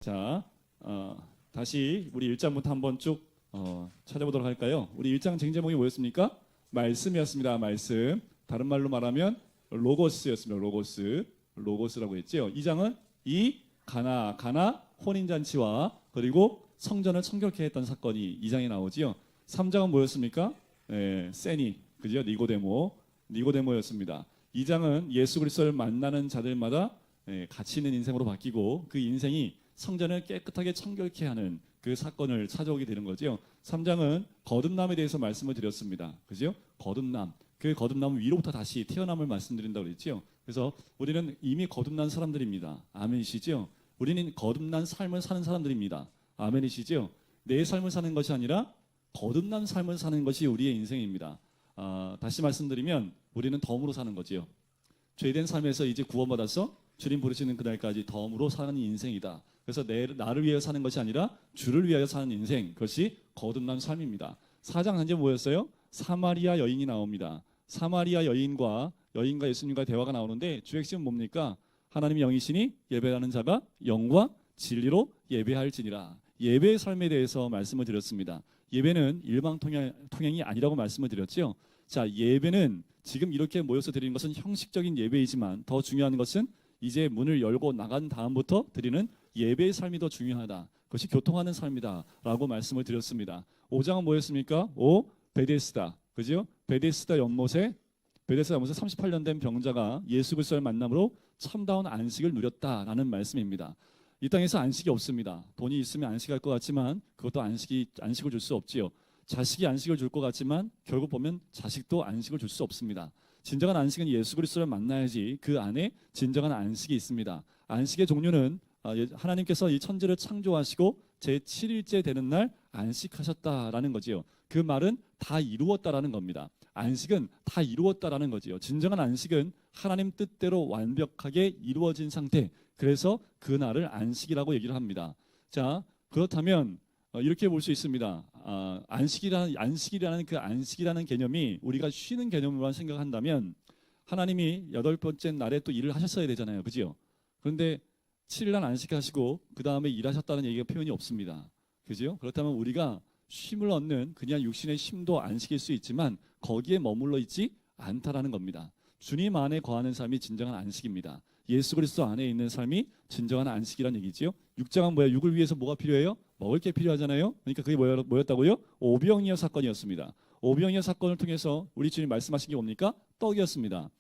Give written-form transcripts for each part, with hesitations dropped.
자, 다시 우리 1장부터 한번 쭉 찾아보도록 할까요? 우리 1장 쟁제목이 뭐였습니까? 말씀이었습니다. 말씀. 다른 말로 말하면 로고스였습니다. 로고스라고 했죠. 2장은 이 가나 혼인잔치와 그리고 성전을 청결케 했던 사건이 2장에 나오지요. 3장은 뭐였습니까? 세니, 그죠? 니고데모였습니다. 2장은 예수 그리스도를 만나는 자들마다 가치 있는 인생으로 바뀌고 그 인생이 성전을 깨끗하게 청결케 하는 그 사건을 찾아오게 되는 거죠. 3장은 거듭남에 대해서 말씀을 드렸습니다. 그죠? 거듭남. 그 거듭남은 위로부터 다시 태어남을 말씀드린다고 그랬죠. 그래서 우리는 이미 거듭난 사람들입니다. 아멘이시죠? 우리는 거듭난 삶을 사는 사람들입니다. 아멘이시죠? 내 삶을 사는 것이 아니라 거듭난 삶을 사는 것이 우리의 인생입니다. 다시 말씀드리면 우리는 덤으로 사는 거지요. 죄된 삶에서 이제 구원받아서 주님 부르시는 그날까지 덤으로 사는 인생이다. 그래서 나를 위하여 사는 것이 아니라 주를 위하여 사는 인생, 그것이 거듭난 삶입니다. 4장 현재 뭐였어요? 사마리아 여인이 나옵니다. 사마리아 여인과 예수님과 대화가 나오는데 주 핵심은 뭡니까? 하나님의 영이시니 예배하는 자가 영과 진리로 예배할지니라. 예배의 삶에 대해서 말씀을 드렸습니다. 예배는 일방 통행이 아니라고 말씀을 드렸죠. 자, 예배는 지금 이렇게 모여서 드리는 것은 형식적인 예배이지만 더 중요한 것은 이제 문을 열고 나간 다음부터 드리는 예배의 삶이 더 중요하다. 그것이 교통하는 삶이다 라고 말씀을 드렸습니다. 5장은 뭐였습니까? 베데스다. 그죠? 베데스다 연못에 38년 된 병자가 예수 그리스도를 만남으로 참다운 안식을 누렸다라는 말씀입니다. 이 땅에서 안식이 없습니다. 돈이 있으면 안식할 것 같지만 그것도 안식을 줄 수 없지요. 자식이 안식을 줄 것 같지만 결국 보면 자식도 안식을 줄 수 없습니다. 진정한 안식은 예수 그리스도를 만나야지 그 안에 진정한 안식이 있습니다. 안식의 종류는 하나님께서 이 천지를 창조하시고 제7일째 되는 날 안식하셨다라는 거지요. 그 말은 다 이루었다라는 겁니다. 안식은 다 이루었다라는 거지요. 진정한 안식은 하나님 뜻대로 완벽하게 이루어진 상태. 그래서 그 날을 안식이라고 얘기를 합니다. 자, 그렇다면 이렇게 볼 수 있습니다. 안식이라는 그 안식이라는 개념이 우리가 쉬는 개념으로만 생각한다면 하나님이 8번째 날에 또 일을 하셨어야 되잖아요. 그죠? 그런데 7일날 안식하시고 그 다음에 일하셨다는 얘기가 표현이 없습니다. 그죠? 그렇다면 우리가 쉼을 얻는 그냥 육신의 쉼도 안식일 수 있지만 거기에 머물러 있지 않다라는 겁니다. 주님 안에 거하는 삶이 진정한 안식입니다. 예수 그리스도 안에 있는 삶이 진정한 안식이라는 얘기지요. 6장은 뭐야? 육을 위해서 뭐가 필요해요? 먹을 게 필요하잖아요. 그러니까 그게 뭐였다고요? 오병이어 사건이었습니다. 오병이어 사건을 통해서 우리 주님 말씀하신 게 뭡니까? 떡이었습니다.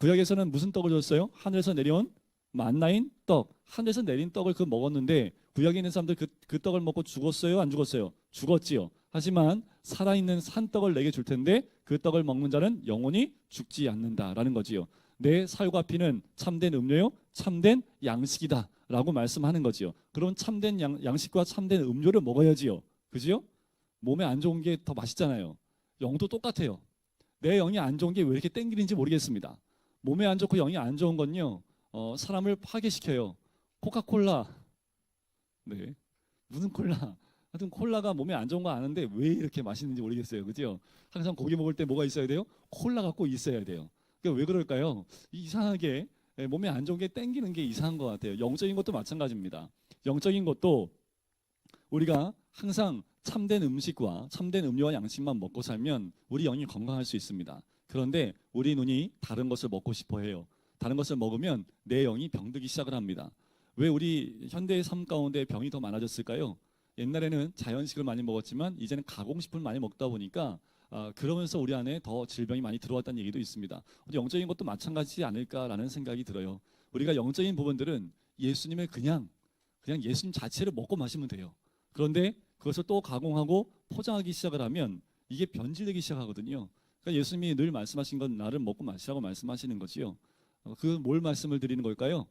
구약에서는 무슨 떡을 줬어요? 하늘에서 내려온 만나인 떡. 하늘에서 내린 떡을 먹었는데 구약에 있는 사람들 그 떡을 먹고 죽었어요? 안 죽었어요? 죽었지요. 하지만 살아있는 산떡을 내게 줄 텐데 그 떡을 먹는 자는 영원히 죽지 않는다라는 거지요. 내 살과 피는 참된 음료요, 참된 양식이다 라고 말씀하는 거지요. 그럼 참된 양식과 참된 음료를 먹어야지요. 그지요? 몸에 안 좋은 게 더 맛있잖아요. 영도 똑같아요. 내 영이 안 좋은 게 왜 이렇게 땡기는지 모르겠습니다. 몸에 안 좋고 영이 안 좋은 건요, 사람을 파괴시켜요. 코카콜라, 네, 무슨 콜라? 하여튼 콜라가 몸에 안 좋은 거 아는데 왜 이렇게 맛있는지 모르겠어요. 그죠? 항상 고기 먹을 때 뭐가 있어야 돼요? 콜라가 꼭 있어야 돼요. 그러니까 왜 그럴까요? 이상하게 몸에 안 좋은 게 땡기는 게 이상한 것 같아요. 영적인 것도 마찬가지입니다. 영적인 것도 우리가 항상 참된 음식과 참된 음료와 양식만 먹고 살면 우리 영이 건강할 수 있습니다. 그런데 우리 눈이 다른 것을 먹고 싶어 해요. 다른 것을 먹으면 내 영이 병들기 시작을 합니다. 왜 우리 현대의 삶 가운데 병이 더 많아졌을까요? 옛날에는 자연식을 많이 먹었지만 이제는 가공식품을 많이 먹다 보니까 그러면서 우리 안에 더 질병이 많이 들어왔다는 얘기도 있습니다. 영적인 것도 마찬가지지 않을까라는 생각이 들어요. 우리가 영적인 부분들은 예수님을 그냥 예수님 자체를 먹고 마시면 돼요. 그런데 그것을 또 가공하고 포장하기 시작을 하면 이게 변질되기 시작하거든요. 그러니까 예수님이 늘 말씀하신 건 나를 먹고 마시라고 말씀하시는 거지요. 그 뭘 말씀을 드리는 걸까요?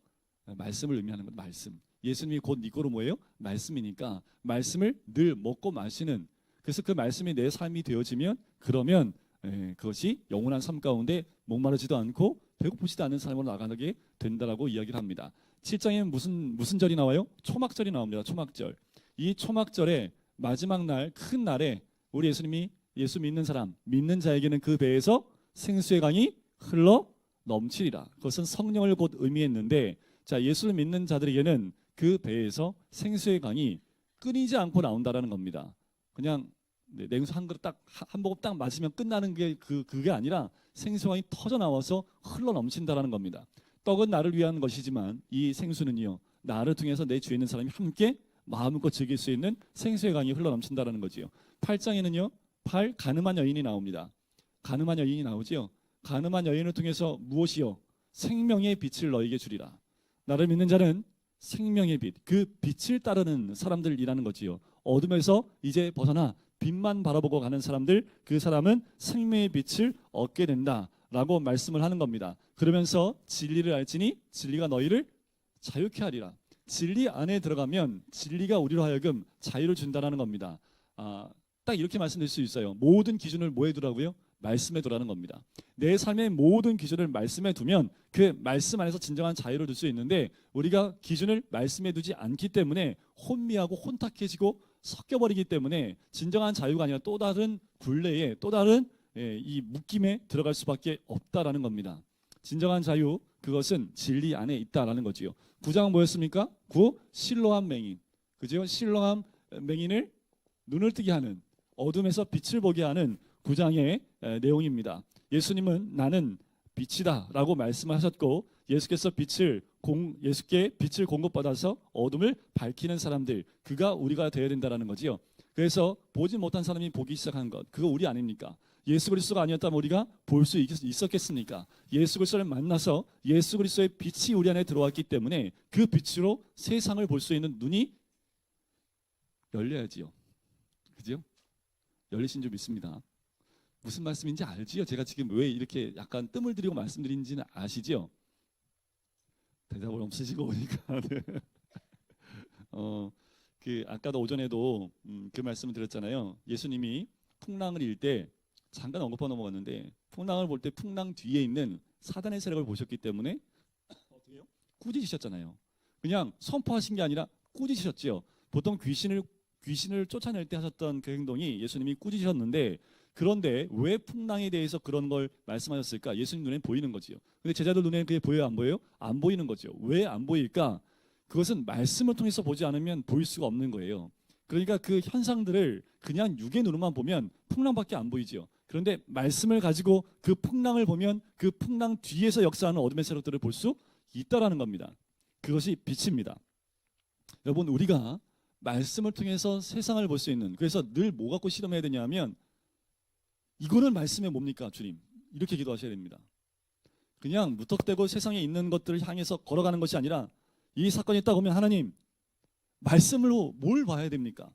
말씀을 의미하는 것, 말씀. 예수님이 곧 니꼬로 뭐예요? 말씀이니까 말씀을 늘 먹고 마시는, 그래서 그 말씀이 내 삶이 되어지면 그러면 그것이 영원한 삶 가운데 목마르지도 않고 배고프지도 않은 삶으로 나가게 된다라고 이야기를 합니다. 7장에 무슨 절이 나와요? 초막절이 나옵니다. 초막절. 이 초막절의 마지막 날, 큰 날에 우리 예수님이 예수 믿는 사람, 믿는 자에게는 그 배에서 생수의 강이 흘러 넘치리라. 그것은 성령을 곧 의미했는데, 자, 예수를 믿는 자들에게는 그 배에서 생수의 강이 끊이지 않고 나온다라는 겁니다. 그냥 냉수 한 그릇 딱 한 모금 딱 마시면 끝나는 게 그게 아니라 생수강이 터져 나와서 흘러 넘친다라는 겁니다. 떡은 나를 위한 것이지만 이 생수는요, 나를 통해서 내 주위에 있는 사람이 함께 마음껏 즐길 수 있는 생수의 강이 흘러 넘친다라는 거지요. 8장에는요, 가늠한 여인이 나옵니다. 가늠한 여인이 나오지요. 가늠한 여인을 통해서 무엇이요? 생명의 빛을 너에게 주리라. 나를 믿는 자는 생명의 빛, 그 빛을 따르는 사람들이라는 거지요. 어둠에서 이제 벗어나 빛만 바라보고 가는 사람들, 그 사람은 생명의 빛을 얻게 된다라고 말씀을 하는 겁니다. 그러면서 진리를 알지니 진리가 너희를 자유케 하리라. 진리 안에 들어가면 진리가 우리로 하여금 자유를 준다는 겁니다. 딱 이렇게 말씀드릴 수 있어요. 모든 기준을 뭐에 두라고요? 말씀에 두라는 겁니다. 내 삶의 모든 기준을 말씀에 두면 그 말씀 안에서 진정한 자유를 둘 수 있는데, 우리가 기준을 말씀에 두지 않기 때문에 혼미하고 혼탁해지고 섞여버리기 때문에 진정한 자유가 아니라 또 다른 굴레에, 또 다른 이 묶임에 들어갈 수밖에 없다라는 겁니다. 진정한 자유, 그것은 진리 안에 있다라는 거지요. 9장은 뭐였습니까? 9. 실로암 맹인. 그죠? 실로암 맹인을 눈을 뜨게 하는, 어둠에서 빛을 보게 하는 9장의 내용입니다. 예수님은 나는 빛이다 라고 말씀하셨고, 예수께 빛을 공급받아서 어둠을 밝히는 사람들, 그가 우리가 되어야 된다는 거지요. 그래서 보지 못한 사람이 보기 시작한 것, 그거 우리 아닙니까? 예수 그리스도가 아니었다면 우리가 볼 수 있었겠습니까? 예수 그리스도를 만나서 예수 그리스도의 빛이 우리 안에 들어왔기 때문에 그 빛으로 세상을 볼 수 있는 눈이 열려야지요. 그죠? 열리신 줄 믿습니다. 무슨 말씀인지 알지요? 제가 지금 왜 이렇게 약간 뜸을 들이고 말씀드린지는 아시죠? 대답을 없으시고 보니까 아까도 오전에도 그 말씀을 드렸잖아요. 예수님이 풍랑을 일 때 잠깐 언급하 넘어갔는데, 풍랑을 볼 때 풍랑 뒤에 있는 사단의 세력을 보셨기 때문에 어떻게요? 꾸짖으셨잖아요. 그냥 선포하신 게 아니라 꾸짖으셨지요. 보통 귀신을 쫓아낼 때 하셨던 그 행동이 예수님이 꾸짖으셨는데, 그런데 왜 풍랑에 대해서 그런 걸 말씀하셨을까? 예수님 눈에 보이는 거지요. 근데 제자들 눈에는 그게 보여요, 안 보여요? 안 보이는 거죠. 왜 안 보일까? 그것은 말씀을 통해서 보지 않으면 보일 수가 없는 거예요. 그러니까 그 현상들을 그냥 육의 눈으로만 보면 풍랑밖에 안 보이지요. 그런데 말씀을 가지고 그 풍랑을 보면 그 풍랑 뒤에서 역사하는 어둠의 세력들을 볼 수 있다라는 겁니다. 그것이 빛입니다. 여러분, 우리가 말씀을 통해서 세상을 볼 수 있는, 그래서 늘 뭐 갖고 실험해야 되냐면, 이거는 말씀에 뭡니까 주님? 이렇게 기도하셔야 됩니다. 그냥 무턱대고 세상에 있는 것들을 향해서 걸어가는 것이 아니라, 이 사건이 있다고 하면 하나님, 말씀으로 뭘 봐야 됩니까?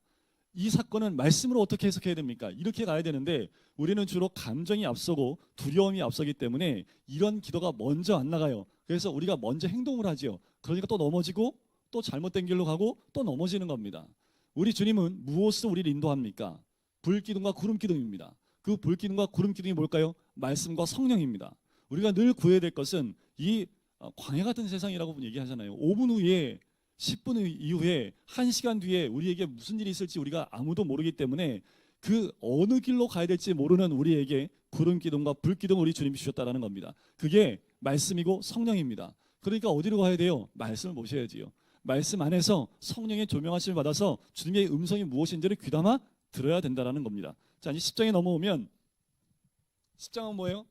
이 사건은 말씀으로 어떻게 해석해야 됩니까? 이렇게 가야 되는데, 우리는 주로 감정이 앞서고 두려움이 앞서기 때문에 이런 기도가 먼저 안 나가요. 그래서 우리가 먼저 행동을 하죠. 그러니까 또 넘어지고 또 잘못된 길로 가고 또 넘어지는 겁니다. 우리 주님은 무엇으로 우리를 인도합니까? 불기둥과 구름기둥입니다. 그 불기둥과 구름기둥이 뭘까요? 말씀과 성령입니다. 우리가 늘 구해야 될 것은 이 광야 같은 세상이라고 얘기하잖아요. 5분 후에, 10분 이후에, 1시간 뒤에 우리에게 무슨 일이 있을지 우리가 아무도 모르기 때문에 그 어느 길로 가야 될지 모르는 우리에게 구름기둥과 불기둥을 우리 주님이 주셨다는 겁니다. 그게 말씀이고 성령입니다. 그러니까 어디로 가야 돼요? 말씀을 모셔야지요. 말씀 안에서 성령의 조명하심을 받아서 주님의 음성이 무엇인지를 귀담아 들어야 된다는 겁니다. 자, 이제 10장에 넘어오면, 10장은 뭐예요?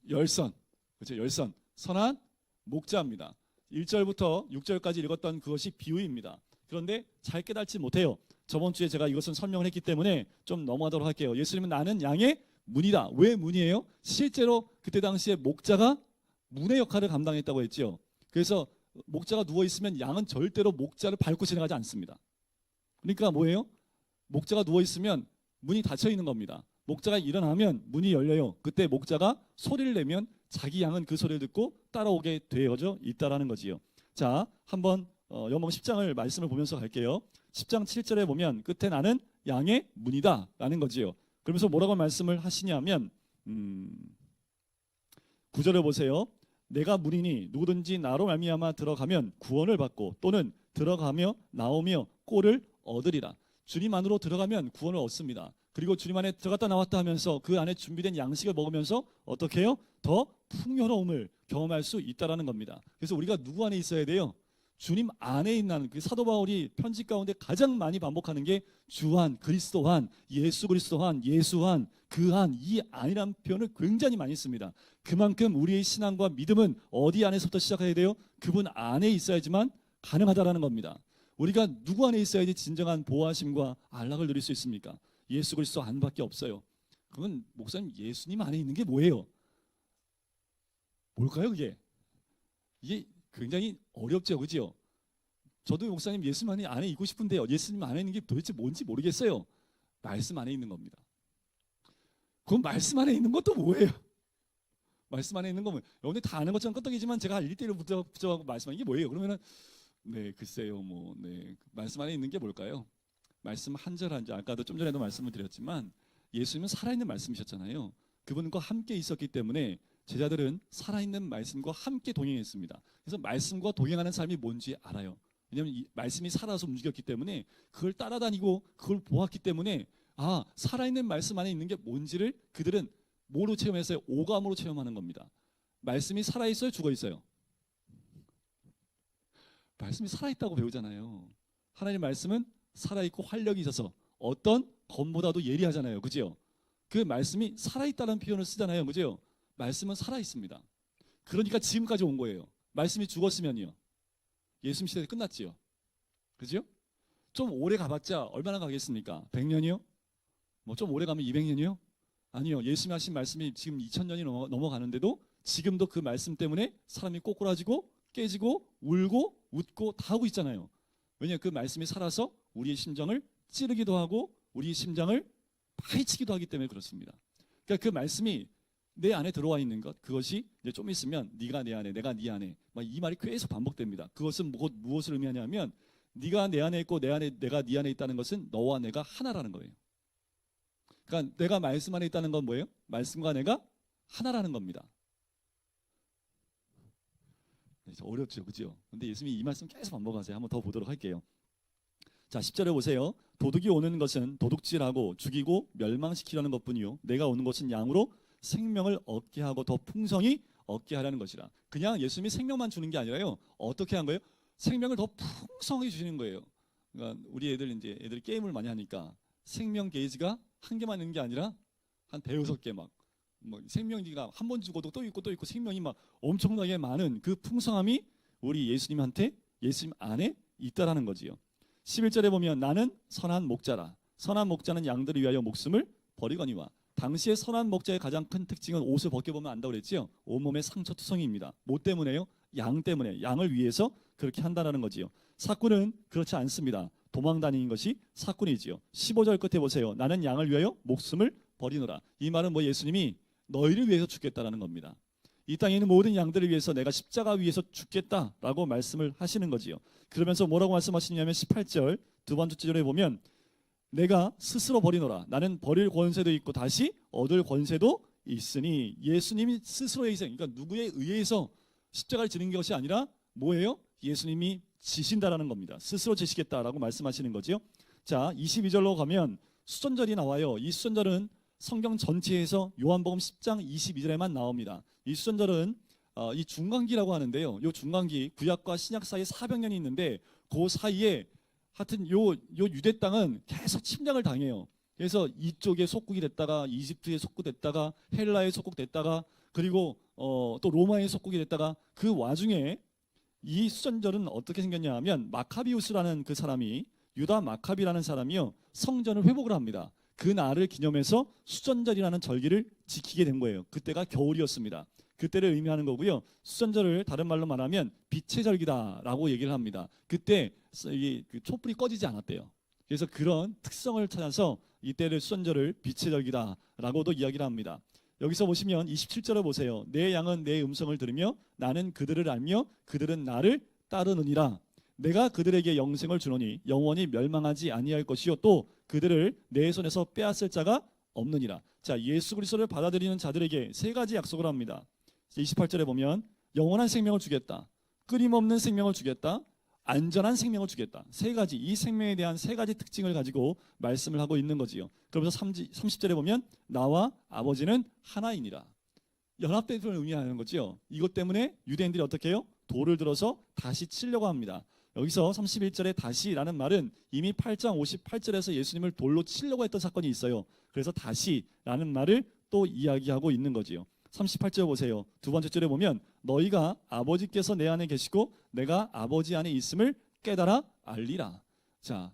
열선. 그렇죠? 열선. 선한 목자입니다. 1절부터 6절까지 읽었던 그것이 비유입니다. 그런데 잘 깨닫지 못해요. 저번 주에 제가 이것은 설명을 했기 때문에 좀 넘어가도록 할게요. 예수님은 나는 양의 문이다. 왜 문이에요? 실제로 그때 당시에 목자가 문의 역할을 감당했다고 했죠. 그래서 목자가 누워있으면 양은 절대로 목자를 밟고 지나가지 않습니다. 그러니까 뭐예요? 목자가 누워있으면 문이 닫혀 있는 겁니다. 목자가 일어나면 문이 열려요. 그때 목자가 소리를 내면 자기 양은 그 소리를 듣고 따라오게 되어져 있다라는 거지요. 자, 한번 연봉 10장을 말씀을 보면서 갈게요. 10장 7절에 보면 끝에 나는 양의 문이다 라는 거지요. 그러면서 뭐라고 말씀을 하시냐면 9절을 보세요. 내가 문이니 누구든지 나로 말미암아 들어가면 구원을 받고 또는 들어가며 나오며 꼴을 얻으리라. 주님 안으로 들어가면 구원을 얻습니다. 그리고 주님 안에 들어갔다 나왔다 하면서 그 안에 준비된 양식을 먹으면서 어떻게 해요? 더 풍요로움을 경험할 수 있다라는 겁니다. 그래서 우리가 누구 안에 있어야 돼요? 주님 안에 있는 그 사도 바울이 편지 가운데 가장 많이 반복하는 게 주한, 그리스도한, 예수 그리스도한, 예수한, 그한, 이 안이라는 표현을 굉장히 많이 씁니다. 그만큼 우리의 신앙과 믿음은 어디 안에서부터 시작해야 돼요? 그분 안에 있어야지만 가능하다라는 겁니다. 우리가 누구 안에 있어야지 진정한 보호하심과 안락을 누릴 수 있습니까? 예수 그리스도 안밖에 없어요. 그러면 목사님, 예수님 안에 있는 게 뭐예요? 뭘까요 그게? 이게 굉장히 어렵죠, 그죠? 저도 목사님 예수님 안에 있고 싶은데요, 예수님 안에 있는 게 도대체 뭔지 모르겠어요. 말씀 안에 있는 겁니다. 그럼 말씀 안에 있는 것도 뭐예요? 말씀 안에 있는 거면 여러분들 다 아는 것처럼 끄떡이지만 제가 1대1로 붙잡고 말씀하는 게 뭐예요? 그러면은 네, 글쎄요, 말씀 안에 있는 게 뭘까요? 말씀 한 절 한 절, 아까도 좀 전에도 말씀을 드렸지만 예수님은 살아있는 말씀이셨잖아요. 그분과 함께 있었기 때문에 제자들은 살아있는 말씀과 함께 동행했습니다. 그래서 말씀과 동행하는 삶이 뭔지 알아요. 왜냐하면 이 말씀이 살아서 움직였기 때문에 그걸 따라다니고 그걸 보았기 때문에 살아있는 말씀 안에 있는 게 뭔지를 그들은 뭐로 체험했어요? 오감으로 체험하는 겁니다. 말씀이 살아있어요? 죽어있어요? 말씀이 살아있다고 배우잖아요. 하나님의 말씀은 살아있고 활력이 있어서 어떤 검보다도 예리하잖아요. 그죠? 그 말씀이 살아있다는 표현을 쓰잖아요. 그죠? 말씀은 살아있습니다. 그러니까 지금까지 온 거예요. 말씀이 죽었으면요, 예수님 시대 끝났지요. 그죠? 좀 오래 가봤자 얼마나 가겠습니까? 100년이요? 좀 오래 가면 200년이요? 아니요. 예수님 하신 말씀이 지금 2000년이 넘어가는데도 지금도 그 말씀 때문에 사람이 꼬꾸라지고 깨지고 울고 웃고 다 하고 있잖아요. 왜냐하면 그 말씀이 살아서 우리의 심정을 찌르기도 하고 우리의 심장을 파헤치기도 하기 때문에 그렇습니다. 그러니까 그 말씀이 내 안에 들어와 있는 것, 그것이 이제 좀 있으면 네가 내 안에, 내가 네 안에, 이 말이 계속 반복됩니다. 그것은 무엇을 의미하냐면 네가 내 안에 있고 내 안에, 내가 네 안에 있다는 것은 너와 내가 하나라는 거예요. 그러니까 내가 말씀 안에 있다는 건 뭐예요? 말씀과 내가 하나라는 겁니다. 네, 어렵죠, 그죠? 근데 예수님이 이 말씀 계속 반복하세요. 한번 더 보도록 할게요. 자, 10절에 보세요. 도둑이 오는 것은 도둑질하고 죽이고 멸망시키려는 것뿐이요, 내가 오는 것은 양으로 생명을 얻게 하고 더 풍성히 얻게 하려는 것이라. 그냥 예수님이 생명만 주는 게 아니라요, 어떻게 한 거예요? 생명을 더 풍성히 주시는 거예요. 그러니까 우리 애들이 게임을 많이 하니까 생명 게이지가 한 개만 있는 게 아니라 한 대여섯 개 생명기가 한 번 죽어도 또 있고 또 있고 생명이 엄청나게 많은 그 풍성함이 우리 예수님한테, 예수님 안에 있다라는 거지요. 11절에 보면 나는 선한 목자라. 선한 목자는 양들을 위하여 목숨을 버리거니와. 당시의 선한 목자의 가장 큰 특징은 옷을 벗겨보면 안다고 그랬지요. 온몸에 상처투성이입니다. 뭐 때문에요? 양 때문에, 양을 위해서 그렇게 한다는 거지요. 사꾼은 그렇지 않습니다. 도망다니는 것이 사꾼이지요. 15절 끝에 보세요. 나는 양을 위하여 목숨을 버리노라. 이 말은 예수님이 너희를 위해서 죽겠다라는 겁니다. 이 땅에 있는 모든 양들을 위해서 내가 십자가 위에서 죽겠다라고 말씀을 하시는 거지요. 그러면서 뭐라고 말씀하시냐면 18절 두 번째 절에 보면 내가 스스로 버리노라. 나는 버릴 권세도 있고 다시 얻을 권세도 있으니. 예수님이 스스로의 희생, 그러니까 누구에 의해서 십자가를 지는 것이 아니라 뭐예요? 예수님이 지신다라는 겁니다. 스스로 지시겠다라고 말씀하시는 거죠. 자, 22절로 가면 수전절이 나와요. 이 수전절은 성경 전체에서 요한복음 10장 22절에만 나옵니다. 이 수전절은 이 중간기라고 하는데요. 이 중간기, 구약과 신약 사이에 400년이 있는데 그 사이에 하여튼 요 유대 땅은 계속 침략을 당해요. 그래서 이쪽에 속국이 됐다가 이집트에 속국됐다가 헬라에 속국됐다가 그리고 또 로마에 속국이 됐다가 그 와중에 이 수전절은 어떻게 생겼냐 하면 마카비우스라는 그 사람이, 유다 마카비라는 사람이요, 성전을 회복을 합니다. 그 날을 기념해서 수전절이라는 절기를 지키게 된 거예요. 그때가 겨울이었습니다. 그때를 의미하는 거고요. 수전절을 다른 말로 말하면 빛의 절기다라고 얘기를 합니다. 그때 그 촛불이 꺼지지 않았대요. 그래서 그런 특성을 찾아서 이때를 수전절을 빛의 절기다라고도 이야기를 합니다. 여기서 보시면 27절을 보세요. 내 양은 내 음성을 들으며 나는 그들을 알며 그들은 나를 따르느니라. 내가 그들에게 영생을 주노니 영원히 멸망하지 아니할 것이요 또 그들을 내 손에서 빼앗을 자가 없느니라. 자, 예수 그리스도를 받아들이는 자들에게 세 가지 약속을 합니다. 28절에 보면 영원한 생명을 주겠다, 끊임없는 생명을 주겠다, 안전한 생명을 주겠다. 세 가지, 이 생명에 대한 세 가지 특징을 가지고 말씀을 하고 있는 거지요. 그러면서 30절에 보면 나와 아버지는 하나이니라. 연합됨을 의미하는 거죠. 이것 때문에 유대인들이 어떻게 해요? 돌을 들어서 다시 치려고 합니다. 여기서 31절에 다시라는 말은 이미 8장 58절에서 예수님을 돌로 치려고 했던 사건이 있어요. 그래서 다시라는 말을 또 이야기하고 있는 거지요. 38절 보세요. 두 번째 줄에 보면 너희가 아버지께서 내 안에 계시고 내가 아버지 안에 있음을 깨달아 알리라. 자,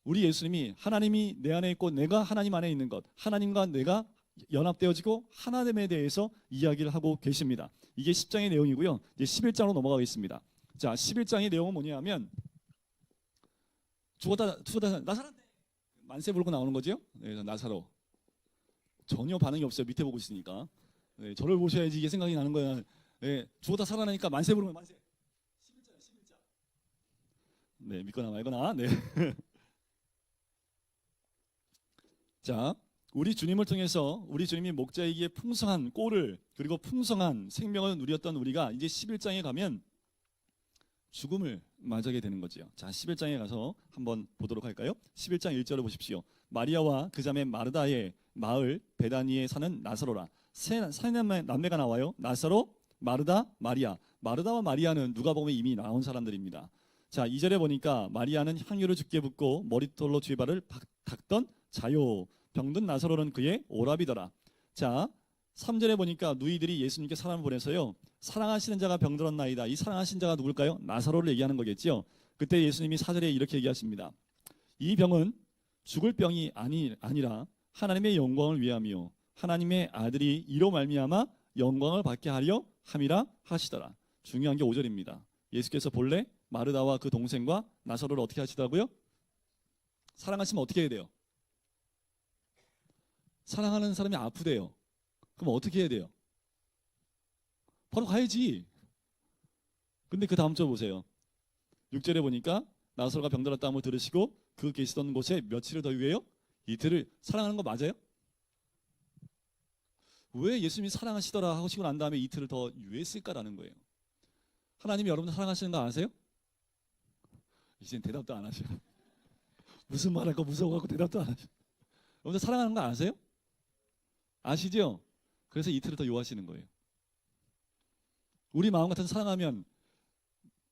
우리 예수님이 하나님이 내 안에 있고 내가 하나님 안에 있는 것, 하나님과 내가 연합되어지고 하나됨에 대해서 이야기를 하고 계십니다. 이게 10장의 내용이고요. 이제 11장으로 넘어가겠습니다. 자, 11장의 내용은 뭐냐면 죽었다 나사로네 만세 부르고 나오는 거죠. 네, 나사로 전혀 반응이 없어요. 밑에 보고 있으니까. 네, 저를 보셔야지 이게 생각이 나는 거야. 네, 죽었다 살아나니까 만세 부르면 만세. 11장, 11장. 네, 믿거나 말거나. 네. 자, 우리 주님을 통해서 우리 주님이 목자이기에 풍성한 꼴을 그리고 풍성한 생명을 누렸던 우리가 이제 11장에 가면 죽음을 맞이하게 되는 거지요. 자, 11장에 가서 한번 보도록 할까요? 11장 1절을 보십시오. 마리아와 그 자매 마르다의 마을 베다니에 사는 나사로라. 세 남매가 나와요. 나사로, 마르다, 마리아. 마르다와 마리아는 누가 보면 이미 나온 사람들입니다. 자, 2절에 보니까 마리아는 향유를 주께 붓고 머리털로 주의 발을 닦던 자요. 병든 나사로는 그의 오라비더라. 자, 3절에 보니까 누이들이 예수님께 사람을 보내서요. 사랑하시는 자가 병들었나이다. 이 사랑하시는 자가 누굴까요? 나사로를 얘기하는 거겠죠. 그때 예수님이 4절에 이렇게 얘기하십니다. 이 병은 죽을 병이 아니라 하나님의 영광을 위함이요 하나님의 아들이 이로 말미암아 영광을 받게 하려 함이라 하시더라. 중요한 게 5절입니다. 예수께서 본래 마르다와 그 동생과 나사로를 어떻게 하시더라고요? 사랑하시면 어떻게 해야 돼요? 사랑하는 사람이 아프대요. 그럼 어떻게 해야 돼요? 바로 가야지. 근데 그 다음 절 보세요. 6절에 보니까 나사로가 병들었다함을 들으시고 그 계시던 곳에 며칠을 더 유해요? 이틀을. 사랑하는 거 맞아요? 왜 예수님이 사랑하시더라 하시고 난 다음에 이틀을 더 유했을까라는 거예요. 하나님이 여러분들 사랑하시는 거 아세요? 이젠 대답도 안 하셔. 무슨 말 할까 무서워갖고 대답도 안 하셔. 여러분들 사랑하는 거 아세요? 아시죠? 그래서 이틀을 더 요하시는 거예요. 우리 마음 같은 사랑하면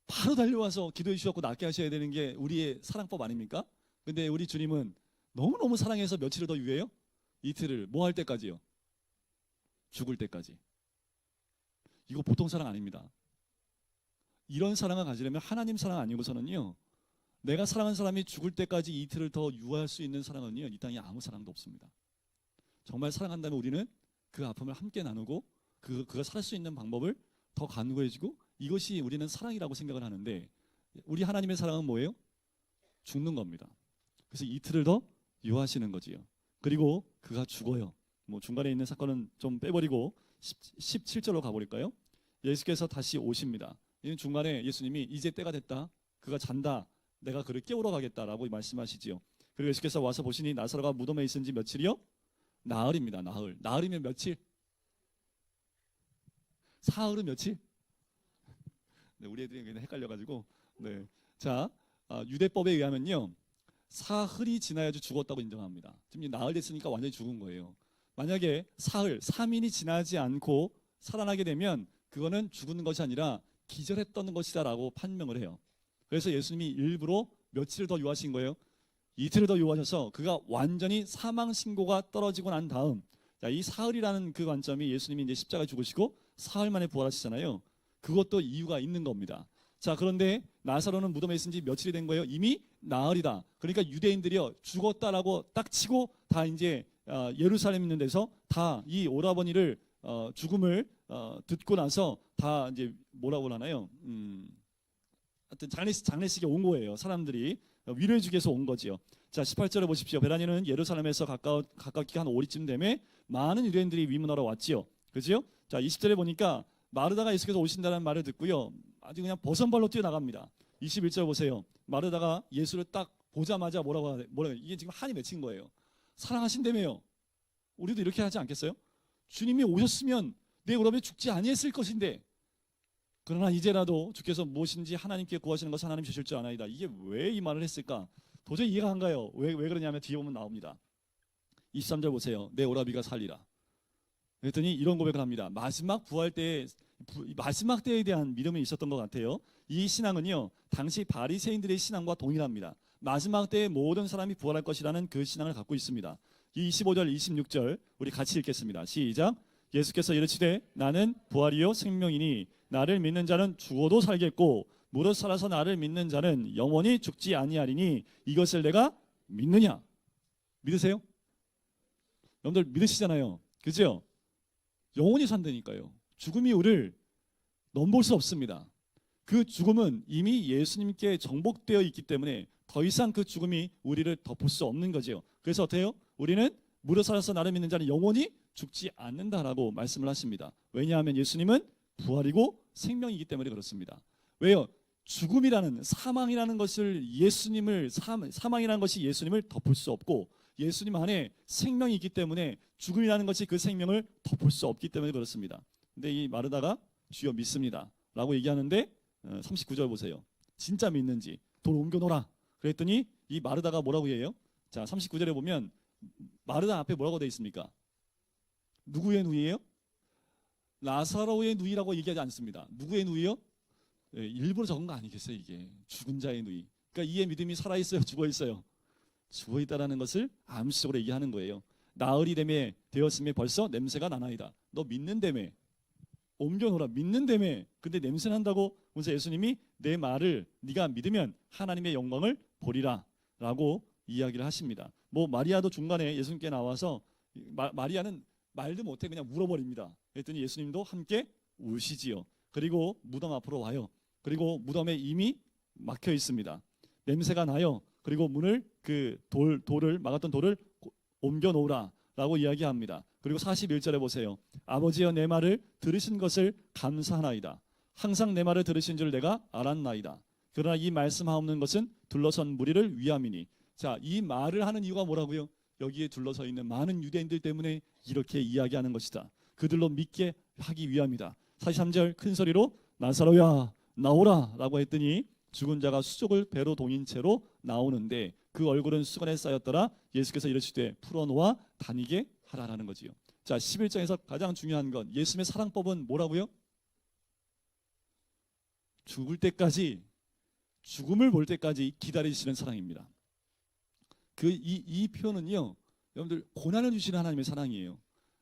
바로 달려와서 기도해 주셨고 낫게 하셔야 되는 게 우리의 사랑법 아닙니까? 근데 우리 주님은 너무너무 사랑해서 며칠을 더 유해요? 이틀을. 뭐 할 때까지요? 죽을 때까지. 이거 보통 사랑 아닙니다. 이런 사랑을 가지려면 하나님 사랑 아니고서는요, 내가 사랑하는 사람이 죽을 때까지 이틀을 더 유할 수 있는 사랑은요, 이 땅에 아무 사랑도 없습니다. 정말 사랑한다면 우리는 그 아픔을 함께 나누고 그가 살 수 있는 방법을 더 간구해주고, 이것이 우리는 사랑이라고 생각을 하는데, 우리 하나님의 사랑은 뭐예요? 죽는 겁니다. 그래서 이틀을 더 유하시는 거지요. 그리고 그가 죽어요. 뭐 중간에 있는 사건은 좀 빼버리고 17절로 가버릴까요? 예수께서 다시 오십니다. 이 중간에 예수님이 이제 때가 됐다. 그가 잔다. 내가 그를 깨우러 가겠다라고 말씀하시지요. 그리고 예수께서 와서 보시니 나사로가 무덤에 있은 지 며칠이요? 나흘입니다. 나흘. 나흘이면 며칠? 사흘은 며칠? 네, 우리 애들이 그냥 헷갈려가지고. 네. 자, 유대법에 의하면요, 사흘이 지나야지 죽었다고 인정합니다. 지금 나흘 됐으니까 완전히 죽은 거예요. 만약에 사흘, 3일이 지나지 않고 살아나게 되면 그거는 죽은 것이 아니라 기절했던 것이다라고 판명을 해요. 그래서 예수님이 일부러 며칠을 더 유하신 거예요. 이틀을 더 유하셔서 그가 완전히 사망 신고가 떨어지고 난 다음, 자, 이 사흘이라는 그 관점이 예수님이 이제 십자가에 죽으시고 사흘 만에 부활하시잖아요. 그것도 이유가 있는 겁니다. 자, 그런데 나사로는 무덤에 있은 지 며칠이 된 거예요? 이미 나흘이다. 그러니까 유대인들이요, 죽었다라고 딱 치고 다 이제 예루살렘 있는 데서 다 이 오라버니를 죽음을 듣고 나서 다 이제 뭐라고 하나요? 하여튼 장례식에 온 거예요. 사람들이 위로해주기 위해서 온 거지요. 자, 18절에 보십시오. 베라니는 예루살렘에서 가깝게 한 5리쯤 되매 많은 유대인들이 위문하러 왔지요. 그죠? 자, 20절에 보니까 마르다가 예수께서 오신다는 말을 듣고요, 아주 그냥 버선발로 뛰어나갑니다. 21절 보세요. 마르다가 예수를 딱 보자마자 뭐라고 이게 지금 한이 맺힌 거예요. 사랑하신다며요. 우리도 이렇게 하지 않겠어요? 주님이 오셨으면 내 오라버니 죽지 아니했을 것인데, 그러나 이제라도 주께서 무엇인지 하나님께 구하시는 것을 하나님 주실 줄 아나이다. 이게 왜 이 말을 했을까? 도저히 이해가 안 가요. 왜 그러냐면 뒤에 보면 나옵니다. 23절 보세요. 내 오라비가 살리라. 그랬더니 이런 고백을 합니다. 마지막 부활 때에 마지막 때에 대한 믿음이 있었던 것 같아요. 이 신앙은요, 당시 바리새인들의 신앙과 동일합니다. 마지막 때에 모든 사람이 부활할 것이라는 그 신앙을 갖고 있습니다. 이 25절, 26절 우리 같이 읽겠습니다. 시작. 예수께서 이르시되 나는 부활이요 생명이니 나를 믿는 자는 죽어도 살겠고 무릇 살아서 나를 믿는 자는 영원히 죽지 아니하리니 이것을 내가 믿느냐? 믿으세요? 여러분들 믿으시잖아요. 그죠? 영원히 산다니까요. 죽음이 우리를 넘볼 수 없습니다. 그 죽음은 이미 예수님께 정복되어 있기 때문에 더 이상 그 죽음이 우리를 덮을 수 없는 거죠. 그래서 어때요? 우리는 무릇 살아서 나를 믿는 자는 영원히 죽지 않는다라고 말씀을 하십니다. 왜냐하면 예수님은 부활이고 생명이기 때문에 그렇습니다. 왜요? 죽음이라는 사망이라는 것을 사망이라는 것이 예수님을 덮을 수 없고 예수님 안에 생명이 있기 때문에 죽음이라는 것이 그 생명을 덮을 수 없기 때문에 그렇습니다. 근데 이 마르다가 주여 믿습니다 라고 얘기하는데 39절 보세요. 진짜 믿는지 돌 옮겨놓으라 그랬더니 이 마르다가 뭐라고 해요? 자, 39절에 보면 마르다 앞에 뭐라고 되어 있습니까? 누구의 누이예요? 라사로의 누이라고 얘기하지 않습니다. 누구의 누이요? 예, 일부러 적은 거 아니겠어요? 이게 죽은 자의 누이. 그러니까 이의 믿음이 살아있어요? 죽어있어요? 죽어있다라는 것을 암시적으로 얘기하는 거예요. 나흘이 되었음에 벌써 냄새가 나나이다. 너 믿는다며 옮겨놓으라. 믿는다며. 근데 냄새 난다고 그래서 예수님이 내 말을 네가 믿으면 하나님의 영광을 보리라 라고 이야기를 하십니다. 뭐 마리아도 중간에 예수님께 나와서 마리아는 말도 못해 그냥 울어버립니다. 그랬더니 예수님도 함께 우시지요. 그리고 무덤 앞으로 와요. 그리고 무덤에 이미 막혀 있습니다. 냄새가 나요. 그리고 문을 돌을 막았던 돌을 옮겨 놓으라 라고 이야기합니다. 그리고 41절에 보세요. 아버지여 내 말을 들으신 것을 감사하나이다. 항상 내 말을 들으신 줄 내가 알았나이다. 그러나 이 말씀하옵는 것은 둘러선 무리를 위함이니. 자, 이 말을 하는 이유가 뭐라고요? 여기에 둘러서 있는 많은 유대인들 때문에 이렇게 이야기하는 것이다. 그들로 믿게 하기 위함이다. 43절 큰 소리로 나사로야 나오라 라고 했더니 죽은 자가 수족을 배로 동인 채로 나오는데 그 얼굴은 수건에 쌓였더라. 예수께서 이르시되 풀어놓아 다니게 하라라는 거지요. 자, 11장에서 가장 중요한 건 예수님의 사랑법은 뭐라고요? 죽을 때까지 죽음을 볼 때까지 기다리시는 사랑입니다. 이 표현은요, 여러분들 고난을 주시는 하나님의 사랑이에요.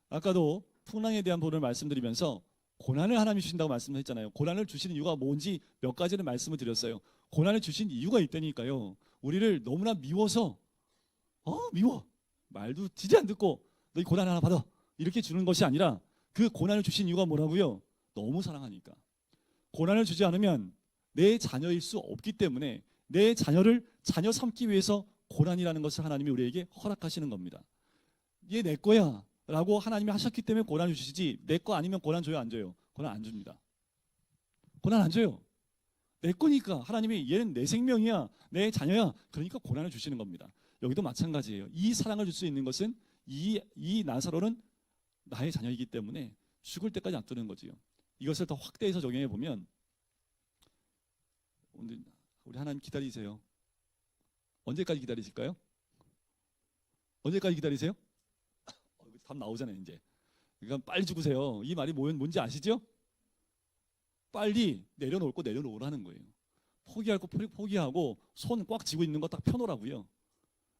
아까도 풍랑에 대한 부분을 말씀드리면서 고난을 하나님이 주신다고 말씀했잖아요. 고난을 주시는 이유가 뭔지 몇 가지를 말씀을 드렸어요. 고난을 주신 이유가 있다니까요. 우리를 너무나 미워서 미워 말도 지지 안 듣고 너 이 고난 하나 받아 이렇게 주는 것이 아니라 그 고난을 주신 이유가 뭐라고요? 너무 사랑하니까. 고난을 주지 않으면 내 자녀일 수 없기 때문에 내 자녀를 자녀 삼기 위해서 고난이라는 것을 하나님이 우리에게 허락하시는 겁니다. 얘 내 거야 라고 하나님이 하셨기 때문에 고난을 주시지 내 거 아니면 고난 줘요 안 줘요? 고난 안 줍니다. 고난 안 줘요. 내 거니까 하나님이 얘는 내 생명이야 내 자녀야 그러니까 고난을 주시는 겁니다. 여기도 마찬가지예요. 이 사랑을 줄 수 있는 것은 이 나사로는 나의 자녀이기 때문에 죽을 때까지 놔두는 거지요. 이것을 더 확대해서 적용해 보면 우리 하나님 기다리세요. 언제까지 기다리실까요? 언제까지 기다리세요? 답 나오잖아요 이제. 그러니까 빨리 죽으세요. 이 말이 뭔지 아시죠? 빨리 내려놓을 거 내려놓으라는 거예요. 포기할 거 포기하고 손 꽉 쥐고 있는 거 딱 펴놓으라고요.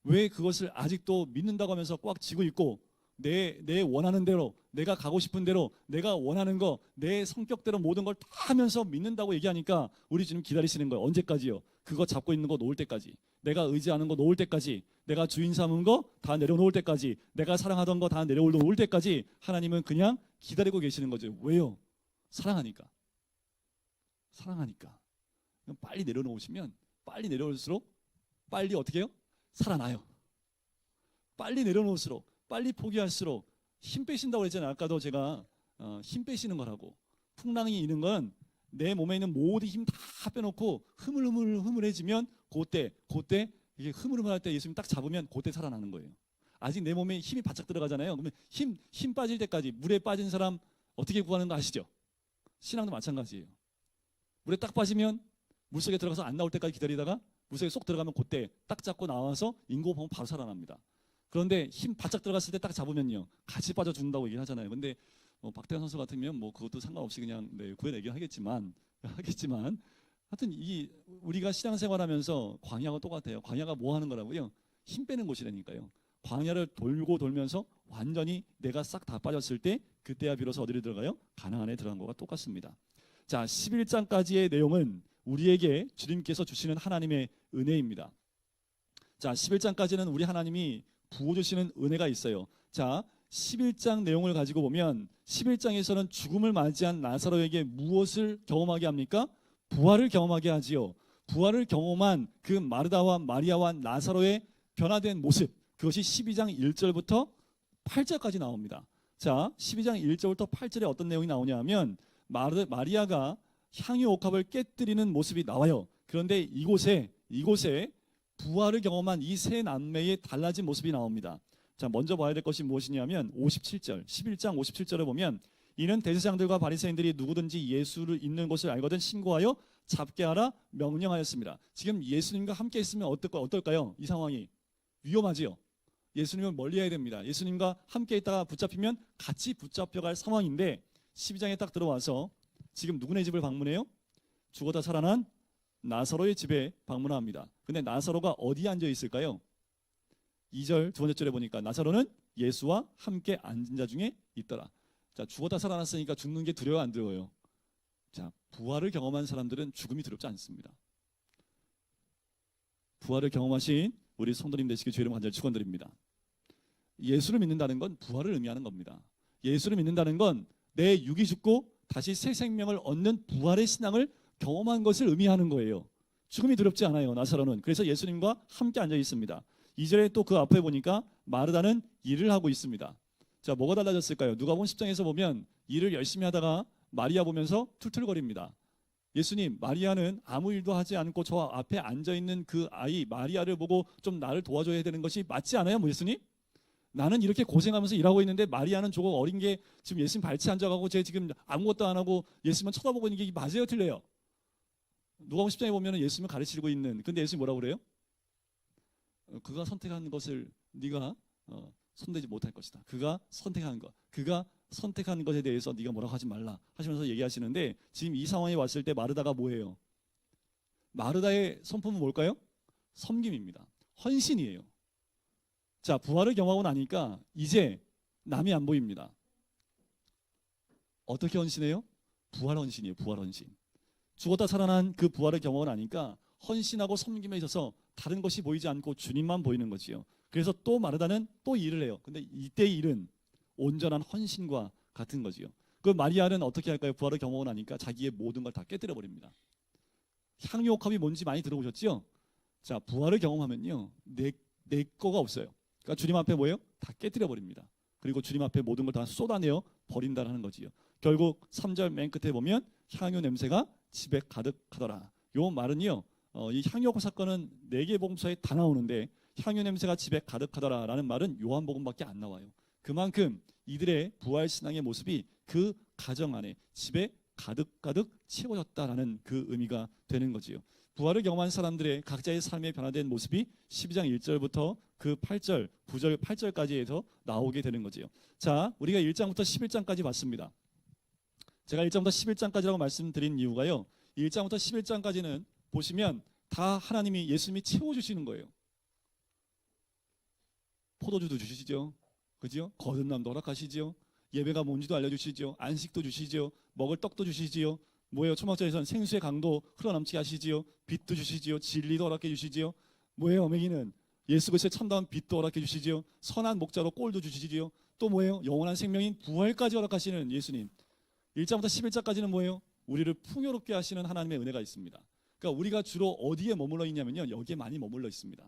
왜 그것을 아직도 믿는다고 하면서 꽉 쥐고 있고 내 원하는 대로 내가 가고 싶은 대로 내가 원하는 거 내 성격대로 모든 걸 다 하면서 믿는다고 얘기하니까 우리 주님 기다리시는 거예요. 언제까지요? 그거 잡고 있는 거 놓을 때까지, 내가 의지하는 거 놓을 때까지, 내가 주인 삼은 거 다 내려놓을 때까지, 내가 사랑하던 거 다 내려놓을 때까지 하나님은 그냥 기다리고 계시는 거죠. 왜요? 사랑하니까. 사랑하니까. 빨리 내려놓으시면 빨리 내려올수록 빨리 어떻게 해요? 살아나요. 빨리 내려놓을수록 빨리 포기할수록 힘 빼신다고 그랬잖아요. 아까도 제가 힘 빼시는 거라고. 풍랑이 있는 건 내 몸에 있는 모든 힘 다 빼놓고 흐물흐물해지면 그때 이게 흐물흐물할 때 예수님 딱 잡으면 그때 살아나는 거예요. 아직 내 몸에 힘이 바짝 들어가잖아요. 그러면 힘 빠질 때까지 물에 빠진 사람 어떻게 구하는 거 아시죠? 신앙도 마찬가지예요. 물에 딱 빠지면 물속에 들어가서 안 나올 때까지 기다리다가 물속에 쏙 들어가면 그때 딱 잡고 나와서 인고보면 바로 살아납니다. 그런데 힘 바짝 들어갔을 때 딱 잡으면요 같이 빠져 죽는다고 얘기를 하잖아요. 근데 박태환 선수 같으면 뭐 그것도 상관없이 그냥 구해내긴 하겠지만 하여튼 이 우리가 신앙생활하면서 광야가 똑같아요. 광야가 뭐 하는 거라고요? 힘 빼는 곳이라니까요. 광야를 돌고 돌면서 완전히 내가 싹 다 빠졌을 때 그때야 비로소 어디로 들어가요? 가나안에 들어간 거가 똑같습니다. 자, 11장까지의 내용은 우리에게 주님께서 주시는 하나님의 은혜입니다. 자, 11장까지는 우리 하나님이 부어주시는 은혜가 있어요. 자, 11장 내용을 가지고 보면 11장에서는 죽음을 맞이한 나사로에게 무엇을 경험하게 합니까? 부활을 경험하게 하지요. 부활을 경험한 그 마르다와 마리아와 나사로의 변화된 모습, 그것이 12장 1절부터 8절까지 나옵니다. 자, 12장 1절부터 8절에 어떤 내용이 나오냐 하면 마리아가 향유 옥합을 깨뜨리는 모습이 나와요. 그런데 이곳에 부활을 경험한 이 세 남매의 달라진 모습이 나옵니다. 자, 먼저 봐야 될 것이 무엇이냐면 57절, 11장 57절에 보면 이는 대제사장들과 바리새인들이 누구든지 예수를 있는 것을 알거든 신고하여 잡게 하라 명령하였습니다. 지금 예수님과 함께 있으면 어떨까요? 이 상황이 위험하지요. 예수님은 멀리해야 됩니다. 예수님과 함께 있다가 붙잡히면 같이 붙잡혀갈 상황인데 12장에 딱 들어와서 지금 누구네 집을 방문해요? 죽었다 살아난 나사로의 집에 방문합니다. 근데 나사로가 어디에 앉아 있을까요? 2절 두 번째 절에 보니까 나사로는 예수와 함께 앉은 자 중에 있더라. 자, 죽었다 살아났으니까 죽는 게 두려워 안 두려워요? 자, 부활을 경험한 사람들은 죽음이 두렵지 않습니다. 부활을 경험하신 우리 성도님 되시길 주의 이름 간절히 축원드립니다. 예수를 믿는다는 건 부활을 의미하는 겁니다. 예수를 믿는다는 건 내 육이 죽고 다시 새 생명을 얻는 부활의 신앙을 경험한 것을 의미하는 거예요. 죽음이 두렵지 않아요, 나사로는. 그래서 예수님과 함께 앉아 있습니다. 2절에 또 그 앞에 보니까 마르다는 일을 하고 있습니다. 자, 뭐가 달라졌을까요? 누가복음 10장에서 보면 일을 열심히 하다가 마리아 보면서 툴툴거립니다. 예수님, 마리아는 아무 일도 하지 않고 저 앞에 앉아 있는 그 아이 마리아를 보고 좀 나를 도와줘야 되는 것이 맞지 않아요, 뭐 예수님? 나는 이렇게 고생하면서 일하고 있는데 마리아는 조금 어린 게 지금 예수님 발치 앉아가고 쟤 지금 아무것도 안 하고 예수님만 쳐다보고 있는 게 맞아요, 틀려요? 누가복음 10장에 보면 예수님을 가르치고 있는, 근데 예수님 뭐라고 그래요? 그가 선택한 것을 네가 손대지 못할 것이다. 그가 선택한 것, 그가 선택한 것에 대해서 네가 뭐라고 하지 말라 하시면서 얘기하시는데, 지금 이 상황에 왔을 때 마르다가 뭐예요? 마르다의 성품은 뭘까요? 섬김입니다. 헌신이에요. 자, 부활을 경험하고 나니까 이제 남이 안 보입니다. 어떻게 헌신해요? 부활 헌신이에요. 부활 헌신. 죽었다 살아난 그 부활을 경험하고 나니까 헌신하고 섬김에 있어서 다른 것이 보이지 않고 주님만 보이는 거지요. 그래서 또 마르다는 또 일을 해요. 근데 이때 일은 온전한 헌신과 같은 거지요. 그 마리아는 어떻게 할까요? 부활을 경험하고 나니까 자기의 모든 걸 다 깨뜨려 버립니다. 향유옥합이 뭔지 많이 들어보셨죠? 자, 부활을 경험하면요, 내 거가 없어요. 그러니까 주님 앞에 뭐예요? 다 깨뜨려 버립니다. 그리고 주님 앞에 모든 걸 다 쏟아내어 버린다는 거지요. 결국 3절 맨 끝에 보면 향유 냄새가 집에 가득하더라. 요 말은요, 이 향유옥합 사건은 4개 복음서에 다 나오는데 향유 냄새가 집에 가득하더라라는 말은 요한복음밖에 안 나와요. 그만큼 이들의 부활 신앙의 모습이 그 가정 안에 집에 가득 채워졌다라는 그 의미가 되는 거지요. 부활을 경험한 사람들의 각자의 삶에 변화된 모습이 12장 1절부터 그 8절, 9절, 8절까지에서 나오게 되는 거지요. 자, 우리가 1장부터 11장까지 봤습니다. 제가 1장부터 11장까지라고 말씀드린 이유가요, 1장부터 11장까지는 보시면 다 하나님이, 예수님이 채워주시는 거예요. 포도주도 주시죠, 그죠? 거듭남도 허락하시죠. 예배가 뭔지도 알려주시죠. 안식도 주시죠. 먹을 떡도 주시지요. 뭐예요? 초막절에서는 생수의 강도 흘러넘치게 하시지요. 빛도 주시지요. 진리도 허락해 주시지요. 뭐예요? 어맹이는 예수 그리스도의 참다운 빛도 허락해 주시지요. 선한 목자로 꼴도 주시지요. 또 뭐예요? 영원한 생명인 부활까지 허락하시는 예수님. 1장부터 11장까지는 뭐예요? 우리를 풍요롭게 하시는 하나님의 은혜가 있습니다. 그러니까 우리가 주로 어디에 머물러 있냐면요, 여기에 많이 머물러 있습니다.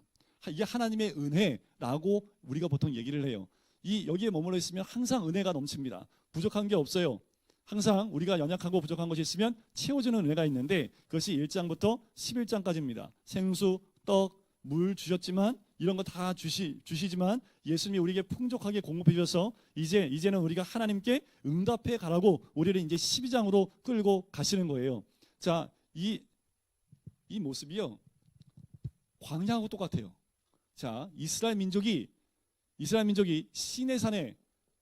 이게 하나님의 은혜라고 우리가 보통 얘기를 해요. 여기에 머물러 있으면 항상 은혜가 넘칩니다. 부족한 게 없어요. 항상 우리가 연약하고 부족한 것이 있으면 채워주는 은혜가 있는데, 그것이 1장부터 11장까지입니다. 생수, 떡, 물 주셨지만, 이런 거 다 주시지만 예수님이 우리에게 풍족하게 공급해 주셔서 이제는 우리가 하나님께 응답해 가라고 우리를 이제 12장으로 끌고 가시는 거예요. 자, 이 모습이요, 광야하고 똑같아요. 자, 이스라엘 민족이 시내산에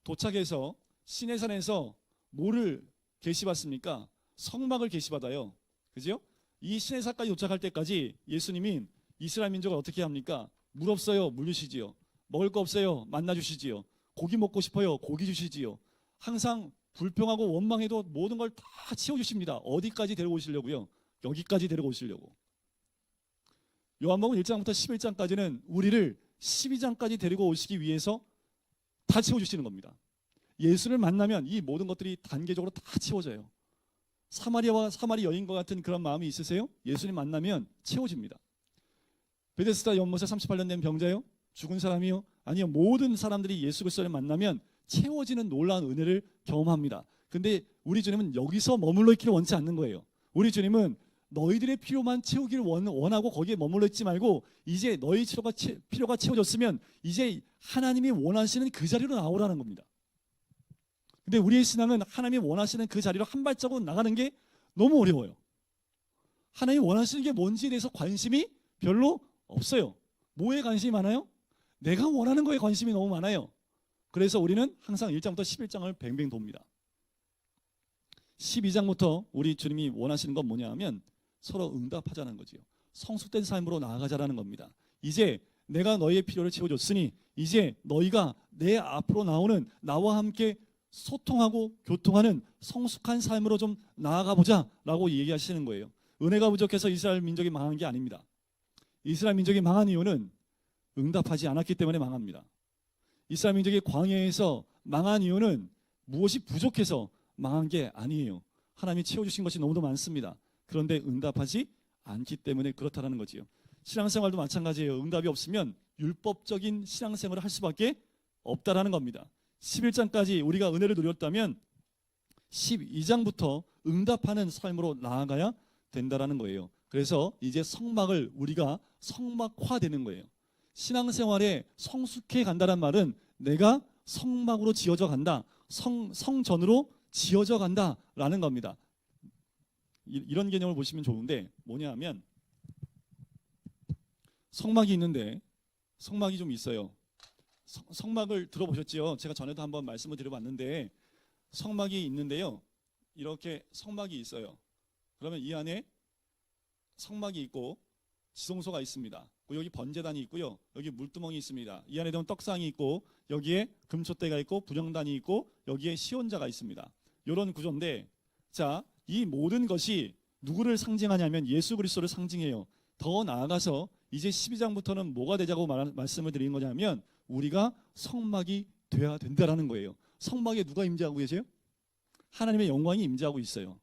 도착해서 시내산에서 뭐를 계시받습니까? 성막을 계시받아요. 그죠? 이 시내사까지 도착할 때까지 예수님이 이스라엘 민족을 어떻게 합니까? 물 없어요. 물 주시지요. 먹을 거 없어요. 만나 주시지요. 고기 먹고 싶어요. 고기 주시지요. 항상 불평하고 원망해도 모든 걸 다 채워주십니다. 어디까지 데려오시려고요? 여기까지 데려오시려고. 요한복음 1장부터 11장까지는 우리를 12장까지 데리고 오시기 위해서 다 채워주시는 겁니다. 예수를 만나면 이 모든 것들이 단계적으로 다 채워져요. 사마리 여인과 같은 그런 마음이 있으세요? 예수님 만나면 채워집니다. 베데스다 연못에 38년 된 병자요? 죽은 사람이요? 아니요. 모든 사람들이 예수 그리스도를 만나면 채워지는 놀라운 은혜를 경험합니다. 근데 우리 주님은 여기서 머물러 있기를 원치 않는 거예요. 우리 주님은 너희들의 필요만 채우기를 원하고 거기에 머물러 있지 말고 이제 너희 필요가 채워졌으면 이제 하나님이 원하시는 그 자리로 나오라는 겁니다. 근데 우리의 신앙은 하나님이 원하시는 그 자리로 한 발자국 나가는 게 너무 어려워요. 하나님이 원하시는 게 뭔지에 대해서 관심이 별로 없어요. 뭐에 관심이 많아요? 내가 원하는 거에 관심이 너무 많아요. 그래서 우리는 항상 1장부터 11장을 뱅뱅 돕니다. 12장부터 우리 주님이 원하시는 건 뭐냐 하면 서로 응답하자는 거지요. 성숙된 삶으로 나아가자라는 겁니다. 이제 내가 너희의 필요를 채워줬으니 이제 너희가 내 앞으로 나오는 나와 함께 소통하고 교통하는 성숙한 삶으로 좀 나아가 보자라고 얘기하시는 거예요. 은혜가 부족해서 이스라엘 민족이 망한 게 아닙니다. 이스라엘 민족이 망한 이유는 응답하지 않았기 때문에 망합니다. 이스라엘 민족이 광야에서 망한 이유는 무엇이 부족해서 망한 게 아니에요. 하나님이 채워주신 것이 너무도 많습니다. 그런데 응답하지 않기 때문에 그렇다는 거지요. 신앙생활도 마찬가지예요. 응답이 없으면 율법적인 신앙생활을 할 수밖에 없다라는 겁니다. 11장까지 우리가 은혜를 누렸다면 12장부터 응답하는 삶으로 나아가야 된다라는 거예요. 그래서 이제 성막을 우리가 성막화되는 거예요. 신앙생활에 성숙해 간다는 말은 내가 성막으로 지어져 간다. 성전으로 지어져 간다라는 겁니다. 이런 개념을 보시면 좋은데 뭐냐 하면 성막이 있는데 성막이 좀 있어요. 성막을 들어보셨죠? 제가 전에도 한번 말씀을 드려봤는데 성막이 있는데요. 이렇게 성막이 있어요. 그러면 이 안에 성막이 있고 지성소가 있습니다. 여기 번제단이 있고요. 여기 물두멍이 있습니다. 이 안에 보면 떡상이 있고 여기에 금촛대가 있고 부정단이 있고 여기에 시온자가 있습니다. 이런 구조인데 자, 이 모든 것이 누구를 상징하냐면 예수 그리스도를 상징해요. 더 나아가서 이제 12장부터는 뭐가 되자고 말씀을 드린 거냐면 우리가 성막이 돼야 된다라는 거예요. 성막에 누가 임재하고 계세요? 하나님의 영광이 임재하고 있어요.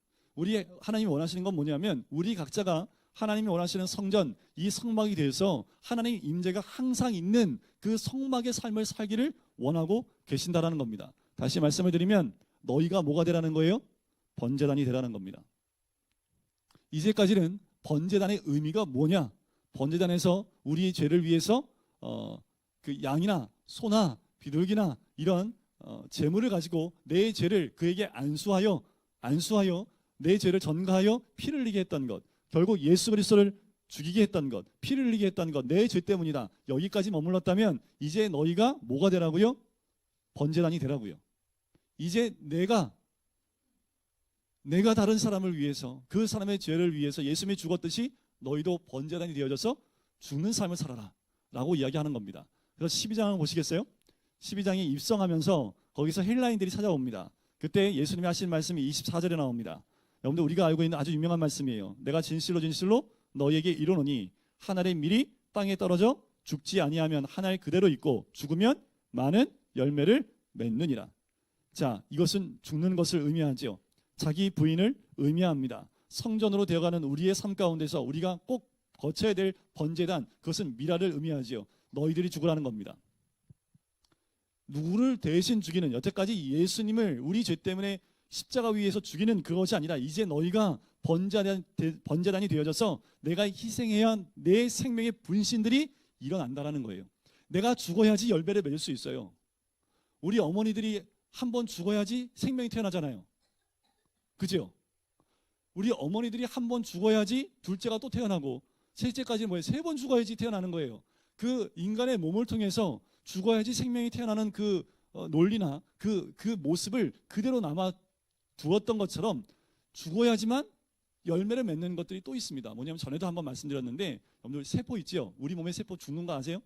하나님이 원하시는 건 뭐냐면 우리 각자가 하나님이 원하시는 성전, 이 성막이 돼서 하나님의 임재가 항상 있는 그 성막의 삶을 살기를 원하고 계신다라는 겁니다. 다시 말씀을 드리면 너희가 뭐가 되라는 거예요? 번제단이 되라는 겁니다. 이제까지는 번제단의 의미가 뭐냐? 번제단에서 우리의 죄를 위해서 그 양이나 소나 비둘기나 이런 제물을 가지고 내 죄를 그에게 안수하여 내 죄를 전가하여 피를 흘리게 했던 것, 결국 예수 그리스도를 죽이게 했던 것, 피를 흘리게 했던 것, 내 죄 때문이다. 여기까지 머물렀다면 이제 너희가 뭐가 되라고요? 번제단이 되라고요. 이제 내가 다른 사람을 위해서 그 사람의 죄를 위해서 예수님이 죽었듯이 너희도 번제단이 되어져서 죽는 삶을 살아라 라고 이야기하는 겁니다. 그래서 12장을 보시겠어요? 12장에 입성하면서 거기서 헬라인들이 찾아옵니다. 그때 예수님이 하신 말씀이 24절에 나옵니다. 여러분들 우리가 알고 있는 아주 유명한 말씀이에요. 내가 진실로 너희에게 이르노니 한 알의 밀이 땅에 떨어져 죽지 아니하면 한 알 그대로 있고 죽으면 많은 열매를 맺느니라. 자, 이것은 죽는 것을 의미하죠. 자기 부인을 의미합니다. 성전으로 되어가는 우리의 삶 가운데서 우리가 꼭 거쳐야 될 번제단, 그것은 미라를 의미하지요. 너희들이 죽으라는 겁니다. 누구를 대신 죽이는, 여태까지 예수님을 우리 죄 때문에 십자가 위에서 죽이는 그것이 아니라 이제 너희가 번제단이 되어져서 내가 희생해야 내 생명의 분신들이 일어난다라는 거예요. 내가 죽어야지 열매를 맺을 수 있어요. 우리 어머니들이 한 번 죽어야지 생명이 태어나잖아요. 그죠? 우리 어머니들이 한 번 죽어야지 둘째가 또 태어나고 셋째까지는 뭐예요? 3번 죽어야지 태어나는 거예요. 그 인간의 몸을 통해서 죽어야지 생명이 태어나는 그 논리나 그 모습을 그대로 두었던 것처럼 죽어야지만 열매를 맺는 것들이 또 있습니다. 뭐냐면 전에도 한번 말씀드렸는데 여러분들 세포 있죠? 우리 몸의 세포 죽는 거 아세요?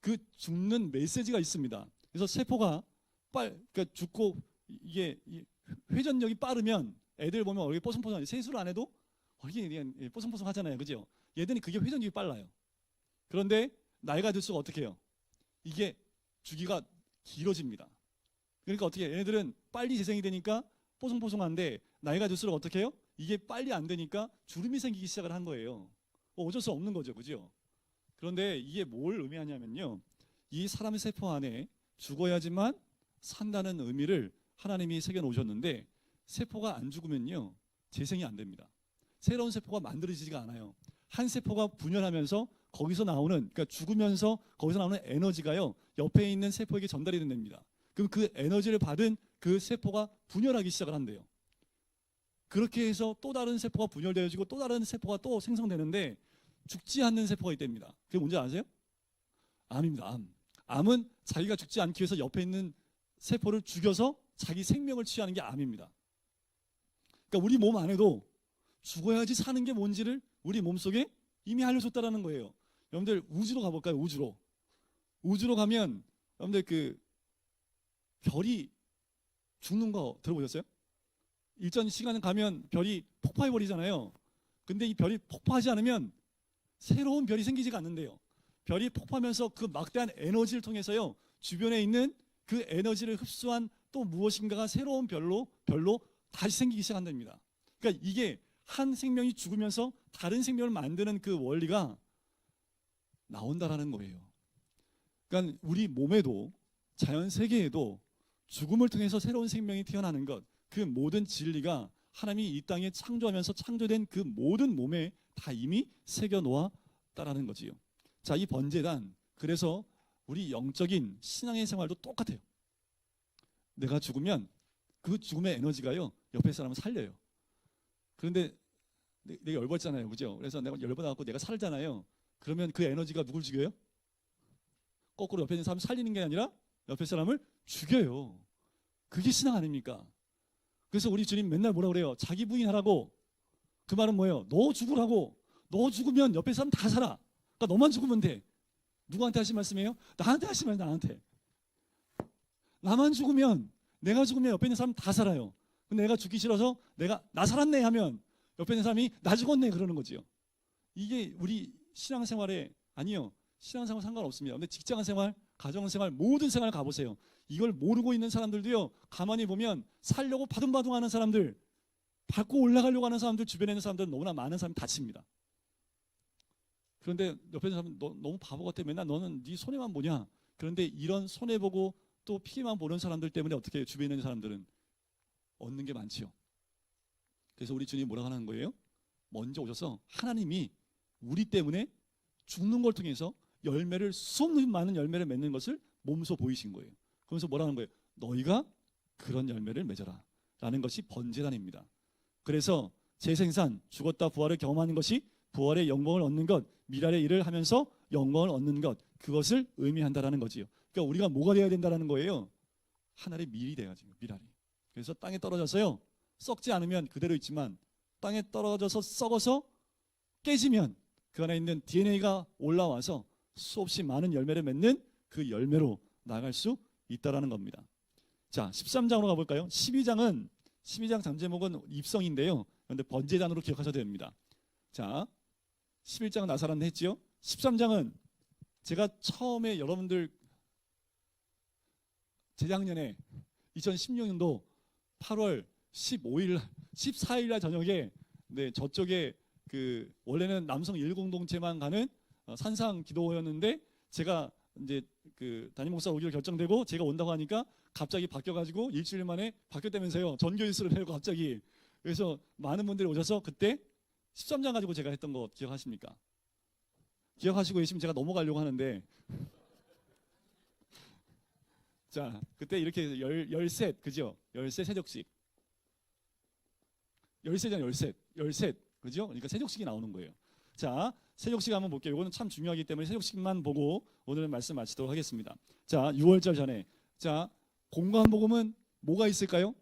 그 죽는 메시지가 있습니다. 그래서 세포가 그러니까 죽고 이게 회전력이 빠르면 애들 보면 얼굴이 뽀송뽀송하지. 세수를 안 해도 얼굴이 그냥 뽀송뽀송하잖아요, 그죠? 얘들이 그게 회전력이 빨라요. 그런데 나이가 들수록 어떻게 해요? 이게 주기가 길어집니다. 그러니까 어떻게 해요? 얘네들은 빨리 재생이 되니까 뽀송뽀송한데 나이가 들수록 어떻게 해요? 이게 빨리 안 되니까 주름이 생기기 시작을 한 거예요. 어쩔 수 없는 거죠, 그죠? 그런데 이게 뭘 의미하냐면요, 이 사람의 세포 안에 죽어야지만 산다는 의미를 하나님이 새겨 놓으셨는데, 세포가 안 죽으면요 재생이 안 됩니다. 새로운 세포가 만들어지지가 않아요. 한 세포가 분열하면서 거기서 나오는, 그러니까 죽으면서 거기서 나오는 에너지가요 옆에 있는 세포에게 전달이 된답니다. 그럼 그 에너지를 받은 그 세포가 분열하기 시작을 한대요. 그렇게 해서 또 다른 세포가 분열되어지고 또 다른 세포가 또 생성되는데 죽지 않는 세포가 있답니다. 그게 뭔지 아세요? 암입니다. 암. 암은 자기가 죽지 않기 위해서 옆에 있는 세포를 죽여서 자기 생명을 취하는 게 암입니다. 그러니까 우리 몸 안에도 죽어야지 사는 게 뭔지를 우리 몸속에 이미 알려줬다라는 거예요. 여러분들 우주로 가볼까요? 우주로 가면 여러분들 그 별이 죽는 거 들어보셨어요? 일전 시간에 가면 별이 폭파해 버리잖아요. 근데 이 별이 폭파하지 않으면 새로운 별이 생기지가 않는데요. 별이 폭파하면서 그 막대한 에너지를 통해서요 주변에 있는 그 에너지를 흡수한 또 무엇인가가 새로운 별로 다시 생기기 시작한답니다. 그러니까 이게 한 생명이 죽으면서 다른 생명을 만드는 그 원리가 나온다라는 거예요. 그러니까 우리 몸에도 자연 세계에도 죽음을 통해서 새로운 생명이 태어나는 것, 그 모든 진리가 하나님이 이 땅에 창조하면서 창조된 그 모든 몸에 다 이미 새겨 놓았다라는 거지요. 자, 이 번제단, 그래서 우리 영적인 신앙의 생활도 똑같아요. 내가 죽으면 그 죽음의 에너지가요 옆에 사람을 살려요. 그런데 내가 열받잖아요, 그죠? 그래서 내가 열받아갖고 내가 살잖아요. 그러면 그 에너지가 누굴 죽여요? 거꾸로 옆에 있는 사람을 살리는 게 아니라 옆에 사람을 죽여요. 그게 신앙 아닙니까? 그래서 우리 주님 맨날 뭐라 그래요? 자기 부인하라고. 그 말은 뭐예요? 너 죽으라고. 너 죽으면 옆에 사람 다 살아. 그러니까 너만 죽으면 돼. 누구한테 하신 말씀이에요? 나한테 하신 말씀. 나한테. 나만 죽으면, 내가 죽으면 옆에 있는 사람 다 살아요. 근데 내가 죽기 싫어서 나 살았네 하면 옆에 있는 사람이 나 죽었네 그러는 거지요. 이게 우리 신앙생활에, 아니요, 신앙생활 상관없습니다. 근데 직장생활, 가정생활, 모든 생활 가보세요. 이걸 모르고 있는 사람들도요 가만히 보면 살려고 바둥바둥하는 사람들, 밟고 올라가려고 하는 사람들, 주변에 있는 사람들은 너무나 많은 사람이 다칩니다. 그런데 옆에 있는 사람은 너 너무 바보 같아. 맨날 너는 네 손해만 보냐. 그런데 이런 손해보고 또 피해만 보는 사람들 때문에 어떻게 해요? 주변에 있는 사람들은 얻는 게 많지요. 그래서 우리 주님이 뭐라고 하는 거예요? 먼저 오셔서 하나님이 우리 때문에 죽는 걸 통해서 열매를, 수없는 많은 열매를 맺는 것을 몸소 보이신 거예요. 그러면서 뭐라는 거예요? 너희가 그런 열매를 맺어라 라는 것이 번제단입니다. 그래서 재생산, 죽었다 부활을 경험하는 것이 부활의 영광을 얻는 것, 미랄의 일을 하면서 영광을 얻는 것, 그것을 의미한다라는 거지요. 그러니까 우리가 뭐가 되어야 된다라는 거예요? 하늘의 밀이 돼가지고, 미랄이. 그래서 땅에 떨어져서요 썩지 않으면 그대로 있지만 땅에 떨어져서 썩어서 깨지면 그 안에 있는 DNA가 올라와서 수없이 많은 열매를 맺는 그 열매로 나갈 수 있다라는 겁니다. 자, 13장으로 가볼까요? 12장 잠제목은 입성인데요. 그런데 번제단으로 기억하셔야 됩니다. 자, 11장은 나사렛 했지요. 13장은 제가 처음에 여러분들 재작년에 2016년도 8월 14일 날 저녁에 저쪽에 그 원래는 남성 일공동체만 가는 산상 기도회였는데 제가 이제 그 담임 목사 오기로 결정되고 제가 온다고 하니까 갑자기 바뀌어가지고 일주일 만에 바뀌었다면서요. 전교 일수를 배우고 갑자기. 그래서 많은 분들이 오셔서 그때 13장 가지고 제가 했던 거 기억하십니까? 기억하시고 계시면 제가 넘어가려고 하는데 자, 그때 이렇게 열셋, 그죠? 열셋 세족식. 열셋이잖아요, 열셋. 그죠? 그러니까 세족식이 나오는 거예요. 자, 세족식 한번 볼게요. 이거는 참 중요하기 때문에 세족식만 보고 오늘은 말씀 마치도록 하겠습니다. 자, 6월절 전에. 자, 공관복음은 뭐가 있을까요?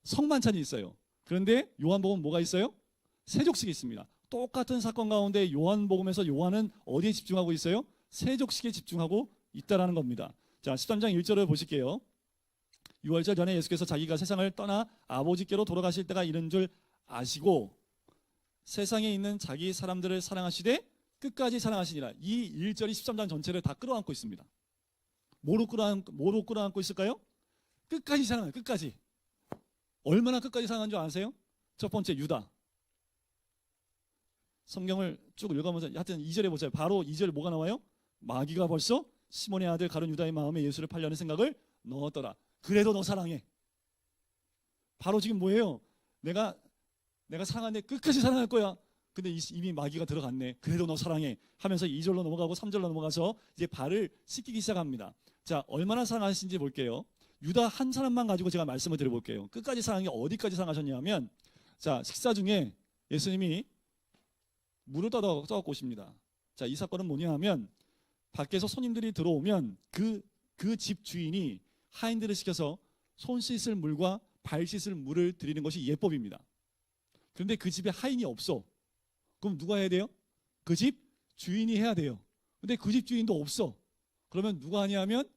성만찬이 있어요. 그런데 요한복음 뭐가 있어요? 세족식이 있습니다. 똑같은 사건 가운데 요한복음에서 요한은 어디에 집중하고 있어요? 세족식에 집중하고 있다라는 겁니다. 자, 13장 1절을 보실게요. 6월절 전에 예수께서 자기가 세상을 떠나 아버지께로 돌아가실 때가 이른 줄 아시고 세상에 있는 자기 사람들을 사랑하시되 끝까지 사랑하시니라. 이 1절이 13장 전체를 다 끌어안고 있습니다. 뭐로 끌어안고 있을까요? 끝까지 사랑해요. 끝까지. 얼마나 끝까지 사랑한 줄 아세요? 첫 번째 유다. 성경을 쭉 읽어보면서 하여튼 2절에 보세요. 바로 2절에 뭐가 나와요? 마귀가 벌써 시몬의 아들 가룟 유다의 마음에 예수를 팔려는 생각을 넣었더라. 그래도 너 사랑해. 바로 지금 뭐예요? 내가 사랑하는데 끝까지 사랑할 거야. 근데 이미 마귀가 들어갔네. 그래도 너 사랑해 하면서 2절로 넘어가고 3절로 넘어가서 이제 발을 씻기기 시작합니다. 자, 얼마나 사랑하시는지 볼게요. 유다 한 사람만 가지고 제가 말씀을 드려볼게요. 끝까지 사랑이 어디까지 사랑하셨냐면, 자, 식사 중에 예수님이 물을 떠갖고 오십니다. 자, 이 사건은 뭐냐 하면 밖에서 손님들이 들어오면 그 집 주인이 하인들을 시켜서 손 씻을 물과 발 씻을 물을 드리는 것이 예법입니다. 그런데 그 집에 하인이 없어. 그럼 누가 해야 돼요? 그 집 주인이 해야 돼요. 근데 그 집 주인도 없어. 그러면 누가 하냐면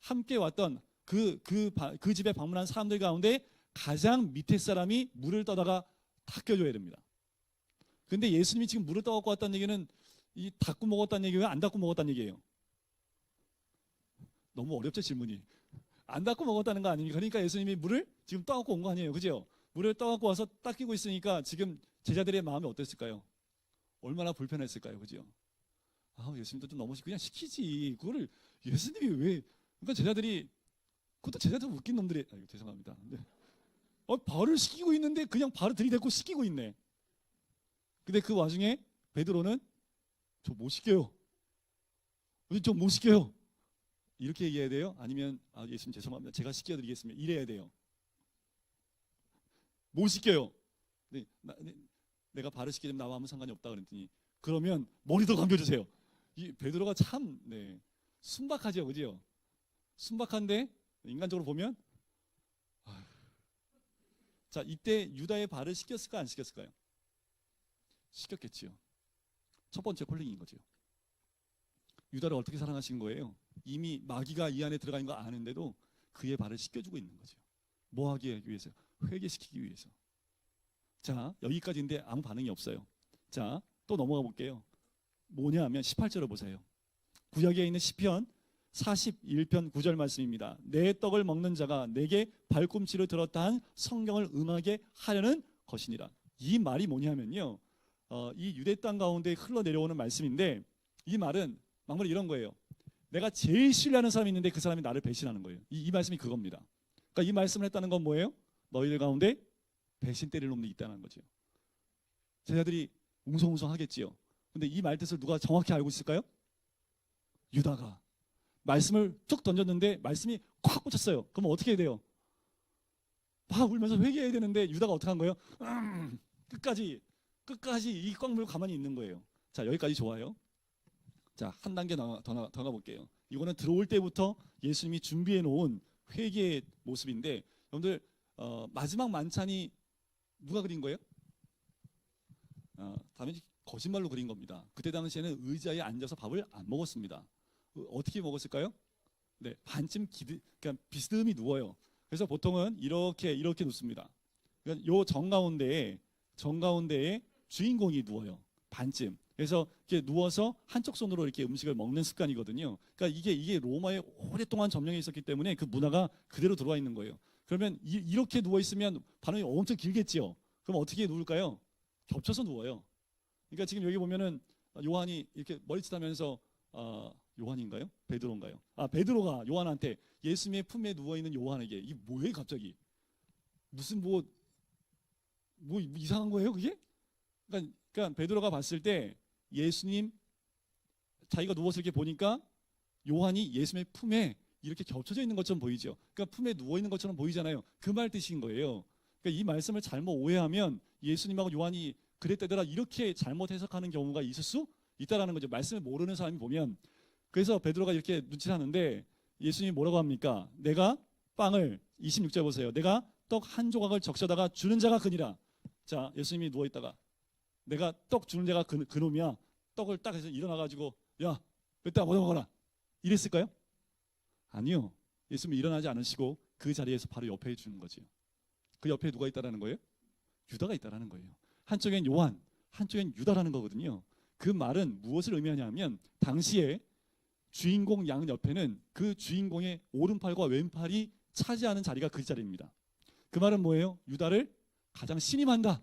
함께 왔던 그 집에 방문한 사람들 가운데 가장 밑에 사람이 물을 떠다가 닦여줘야 됩니다. 근데 예수님이 지금 물을 떠갖고 왔다는 얘기는 이 닦고 먹었다는 얘기예요? 안 닦고 먹었다는 얘기예요? 너무 어렵죠, 질문이. 안 닦고 먹었다는 거 아닙니까? 그러니까 예수님이 물을 지금 떠갖고 온 거 아니에요, 그죠? 물을 떠갖고 와서 닦이고 있으니까 지금 제자들의 마음이 어땠을까요? 얼마나 불편했을까요, 그죠? 아, 예수님도 좀 너무 그냥 시키지. 그거를 예수님이 왜? 그러니까 제자들이, 그것도 제자들 웃긴 놈들이. 아이고, 죄송합니다. 근데 발을 씻기고 있는데 그냥 발을 들이대고 씻기고 있네. 근데 그 와중에 베드로는 저 못 씻겨요. 저 못 씻겨요. 이렇게 얘기해야 돼요? 아니면 예수님 죄송합니다. 제가 씻겨드리겠습니다. 이래야 돼요. 못 씻겨요. 내가 발을 씻게 되면 나와 아무 상관이 없다 그랬더니 그러면 머리도 감겨주세요. 이 베드로가 참 순박하죠, 그죠? 순박한데 인간적으로 보면 자, 이때 유다의 발을 씻겼을까 안 씻겼을까요? 씻겼겠지요. 첫 번째 콜링인 거죠. 유다를 어떻게 사랑하신 거예요? 이미 마귀가 이 안에 들어가 있는 거 아는데도 그의 발을 씻겨주고 있는 거죠. 뭐 하기 위해서? 회개시키기 위해서. 자, 여기까지인데 아무 반응이 없어요. 자, 또 넘어가 볼게요. 뭐냐 하면 18절을 보세요. 구약에 있는 시편 41편 9절 말씀입니다. 내 떡을 먹는 자가 내게 발꿈치를 들었다 한 성경을 응하게 하려는 것이니라. 이 말이 뭐냐면요, 이 유대 땅 가운데 흘러내려오는 말씀인데, 이 말은 막말로 이런 거예요. 내가 제일 신뢰하는 사람이 있는데 그 사람이 나를 배신하는 거예요. 이 말씀이 그겁니다. 그러니까 이 말씀을 했다는 건 뭐예요? 너희들 가운데 배신 때릴 놈들이 있다는 거죠. 제자들이 웅성웅성 하겠지요. 근데 이 말 뜻을 누가 정확히 알고 있을까요? 유다가 말씀을 툭 던졌는데 말씀이 콱 꽂혔어요. 그럼 어떻게 해야 돼요? 막 울면서 회개해야 되는데 유다가 어떻게 한 거예요? 끝까지 이 꽉 물고 가만히 있는 거예요. 자, 여기까지 좋아요. 자, 한 단계 더 가볼게요. 이거는 들어올 때부터 예수님이 준비해 놓은 회개의 모습인데, 여러분들 마지막 만찬이 누가 그린 거예요? 당연히 거짓말로 그린 겁니다. 그때 당시에는 의자에 앉아서 밥을 안 먹었습니다. 어떻게 먹었을까요? 네, 반쯤 그냥 비스듬히 누워요. 그래서 보통은 이렇게 눕습니다. 그러니까 요 정가운데에 주인공이 누워요. 반쯤. 그래서 이렇게 누워서 한쪽 손으로 이렇게 음식을 먹는 습관이거든요. 그러니까 이게 로마에 오랫동안 점령해 있었기 때문에 그 문화가 그대로 들어와 있는 거예요. 그러면 이렇게 누워 있으면 반응이 엄청 길겠지요. 그럼 어떻게 누울까요? 겹쳐서 누워요. 그러니까 지금 여기 보면은 요한이 이렇게 머리짓하면서 요한인가요? 베드로인가요? 베드로가 요한한테 예수님의 품에 누워 있는 요한에게 이 뭐예요, 갑자기? 무슨 뭐 이상한 거예요, 그게? 그러니까 베드로가 봤을 때 예수님 자기가 누워서 이렇게 보니까 요한이 예수님의 품에 이렇게 겹쳐져 있는 것처럼 보이죠. 그러니까 품에 누워 있는 것처럼 보이잖아요. 그 말 뜻인 거예요. 그러니까 이 말씀을 잘못 오해하면 예수님하고 요한이 그랬다더라 이렇게 잘못 해석하는 경우가 있을 수 있다라는 거죠. 말씀을 모르는 사람이 보면. 그래서 베드로가 이렇게 눈치를 하는데 예수님이 뭐라고 합니까? 내가 빵을 26절 보세요. 내가 떡 한 조각을 적셔다가 주는 자가 그니라. 자, 예수님이 누워 있다가 내가 떡 주는 자가 그놈이야. 떡을 딱 해서 일어나가지고 야, 이따 얻어 먹어라. 이랬을까요? 아니요. 예수님이 일어나지 않으시고 그 자리에서 바로 옆에 주는 거지요. 그 옆에 누가 있다라는 거예요? 유다가 있다라는 거예요. 한쪽엔 요한, 한쪽엔 유다라는 거거든요. 그 말은 무엇을 의미하냐면 당시에 주인공 양 옆에는 그 주인공의 오른팔과 왼팔이 차지하는 자리가 그 자리입니다. 그 말은 뭐예요? 유다를 가장 신임한다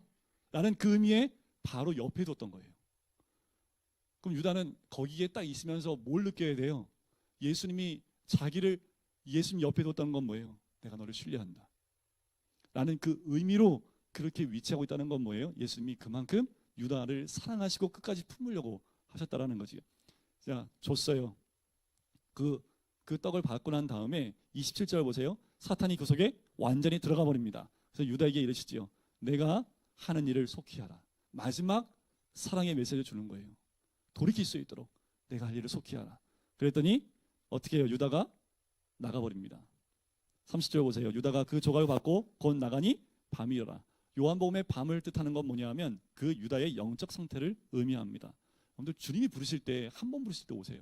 라는 그 의미에 바로 옆에 뒀던 거예요. 그럼 유다는 거기에 딱 있으면서 뭘 느껴야 돼요? 예수님이 자기를 예수님 옆에 뒀다는 건 뭐예요? 내가 너를 신뢰한다 라는 그 의미로 그렇게 위치하고 있다는 건 뭐예요? 예수님이 그만큼 유다를 사랑하시고 끝까지 품으려고 하셨다라는 거지. 자, 줬어요. 그 떡을 받고 난 다음에 27절 보세요. 사탄이 그 속에 완전히 들어가 버립니다. 그래서 유다에게 이르시지요. 내가 하는 일을 속히 하라. 마지막 사랑의 메시지를 주는 거예요. 돌이킬 수 있도록 내가 할 일을 속히 하라. 그랬더니 어떻게 해요? 유다가 나가버립니다. 30절 보세요. 유다가 그 조각을 받고 곧 나가니 밤이라. 요한복음의 밤을 뜻하는 건 뭐냐면 그 유다의 영적 상태를 의미합니다. 여러분들 주님이 부르실 때 한 번 부르실 때 오세요.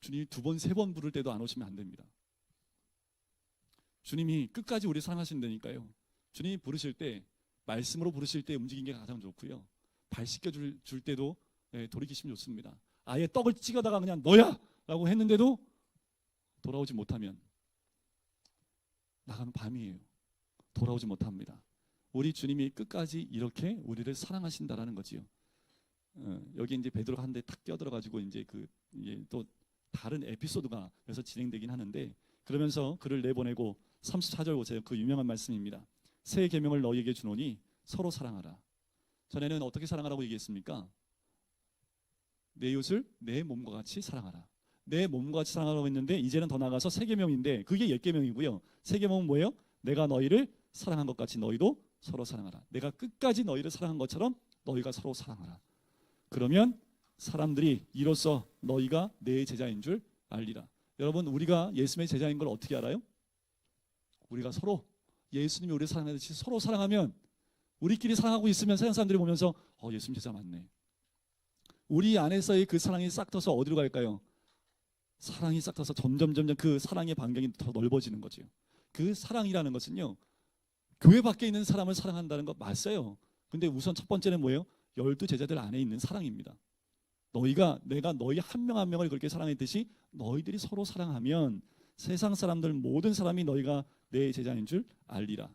주님이 두 번, 세 번 부를 때도 안 오시면 안 됩니다. 주님이 끝까지 우리 사랑하신다니까요. 주님이 부르실 때 말씀으로 부르실 때 움직이는 게 가장 좋고요. 발 씻겨 줄 때도 돌이키시면 좋습니다. 아예 떡을 찍어다가 그냥 너야! 라고 했는데도 돌아오지 못하면 나가는 밤이에요. 돌아오지 못합니다. 우리 주님이 끝까지 이렇게 우리를 사랑하신다라는 거지요. 여기 이제 베드로가 한 대 탁 끼어들어가지고 이제 또 다른 에피소드가 그래서 진행되긴 하는데 그러면서 그를 내보내고 34절 보세요. 그 유명한 말씀입니다. 새 계명을 너희에게 주노니 서로 사랑하라. 전에는 어떻게 사랑하라고 얘기했습니까? 내 이웃을 내 몸과 같이 사랑하라. 내 몸과 같이 사랑하라고 했는데 이제는 더 나아가서 새 계명인데 그게 옛 계명이고요. 새 계명은 뭐예요? 내가 너희를 사랑한 것 같이 너희도 서로 사랑하라. 내가 끝까지 너희를 사랑한 것처럼 너희가 서로 사랑하라. 그러면 사람들이 이로써 너희가 내 제자인 줄 알리라. 여러분, 우리가 예수님의 제자인 걸 어떻게 알아요? 우리가 서로 예수님이 우리를 사랑하듯이 서로 사랑하면 우리끼리 사랑하고 있으면 세상 사람들이 보면서 예수님 제자 맞네. 우리 안에서의 그 사랑이 싹 터서 어디로 갈까요? 사랑이 싹 터서 점점 그 사랑의 반경이 더 넓어지는 거죠. 그 사랑이라는 것은요, 교회 밖에 있는 사람을 사랑한다는 거 맞아요. 근데 우선 첫 번째는 뭐예요? 12제자들 안에 있는 사랑입니다. 내가 너희 한 명 한 명을 그렇게 사랑했듯이 너희들이 서로 사랑하면 세상 사람들 모든 사람이 너희가 내 제자인 줄 알리라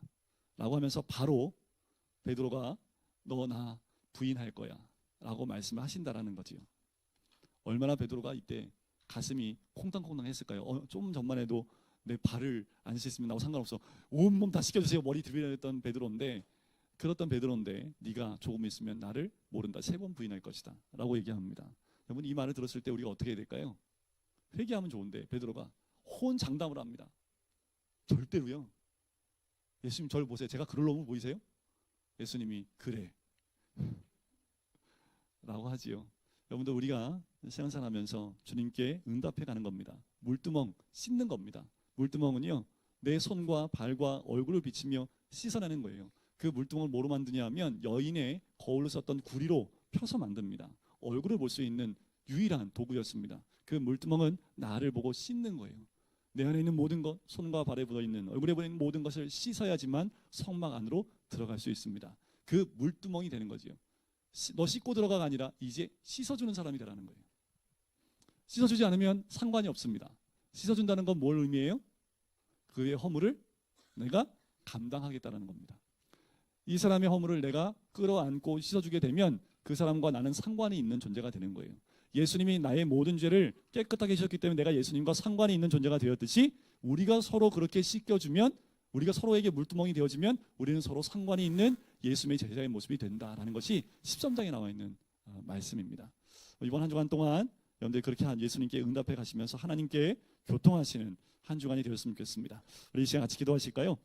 라고 하면서 바로 베드로가 너 나 부인할 거야 라고 말씀을 하신다라는 거지요. 얼마나 베드로가 이때 가슴이 콩당콩당 했을까요? 좀 전만 해도 내 발을 안 씻으면 나하고 상관없어. 온몸 다 씻겨주세요. 머리 들이랬던 베드로인데 그렇던 베드로인데 네가 조금 있으면 나를 모른다. 3번 부인할 것이다 라고 얘기합니다. 여러분, 이 말을 들었을 때 우리가 어떻게 해야 될까요? 회개하면 좋은데 베드로가 호언장담을 합니다. 절대로요. 예수님 저를 보세요. 제가 그럴 놈을 보이세요? 예수님이 그래 라고 하지요. 여러분들, 우리가 신앙생활하면서 주님께 응답해 가는 겁니다. 물두멍 씻는 겁니다. 물두멍은요, 내 손과 발과 얼굴을 비치며 씻어내는 거예요. 그 물두멍을 뭐로 만드냐 하면 여인의 거울로 썼던 구리로 펴서 만듭니다. 얼굴을 볼 수 있는 유일한 도구였습니다. 그 물두멍은 나를 보고 씻는 거예요. 내 안에 있는 모든 것, 손과 발에 묻어있는, 얼굴에 묻어있는 모든 것을 씻어야지만 성막 안으로 들어갈 수 있습니다. 그 물두멍이 되는 거지요. 너 씻고 들어가가 아니라 이제 씻어주는 사람이 되라는 거예요. 씻어주지 않으면 상관이 없습니다. 씻어준다는 건 뭘 의미해요? 그의 허물을 내가 감당하겠다는 겁니다. 이 사람의 허물을 내가 끌어안고 씻어주게 되면 그 사람과 나는 상관이 있는 존재가 되는 거예요. 예수님이 나의 모든 죄를 깨끗하게 씻었기 때문에 내가 예수님과 상관이 있는 존재가 되었듯이 우리가 서로 그렇게 씻겨주면, 우리가 서로에게 물두멍이 되어지면 우리는 서로 상관이 있는 예수님의 제자의 모습이 된다라는 것이 13장에 나와 있는 말씀입니다. 이번 한 주간 동안 여러분들 그렇게 예수님께 응답해 가시면서 하나님께 교통하시는 한 주간이 되었으면 좋겠습니다. 우리 이 시간 같이 기도하실까요?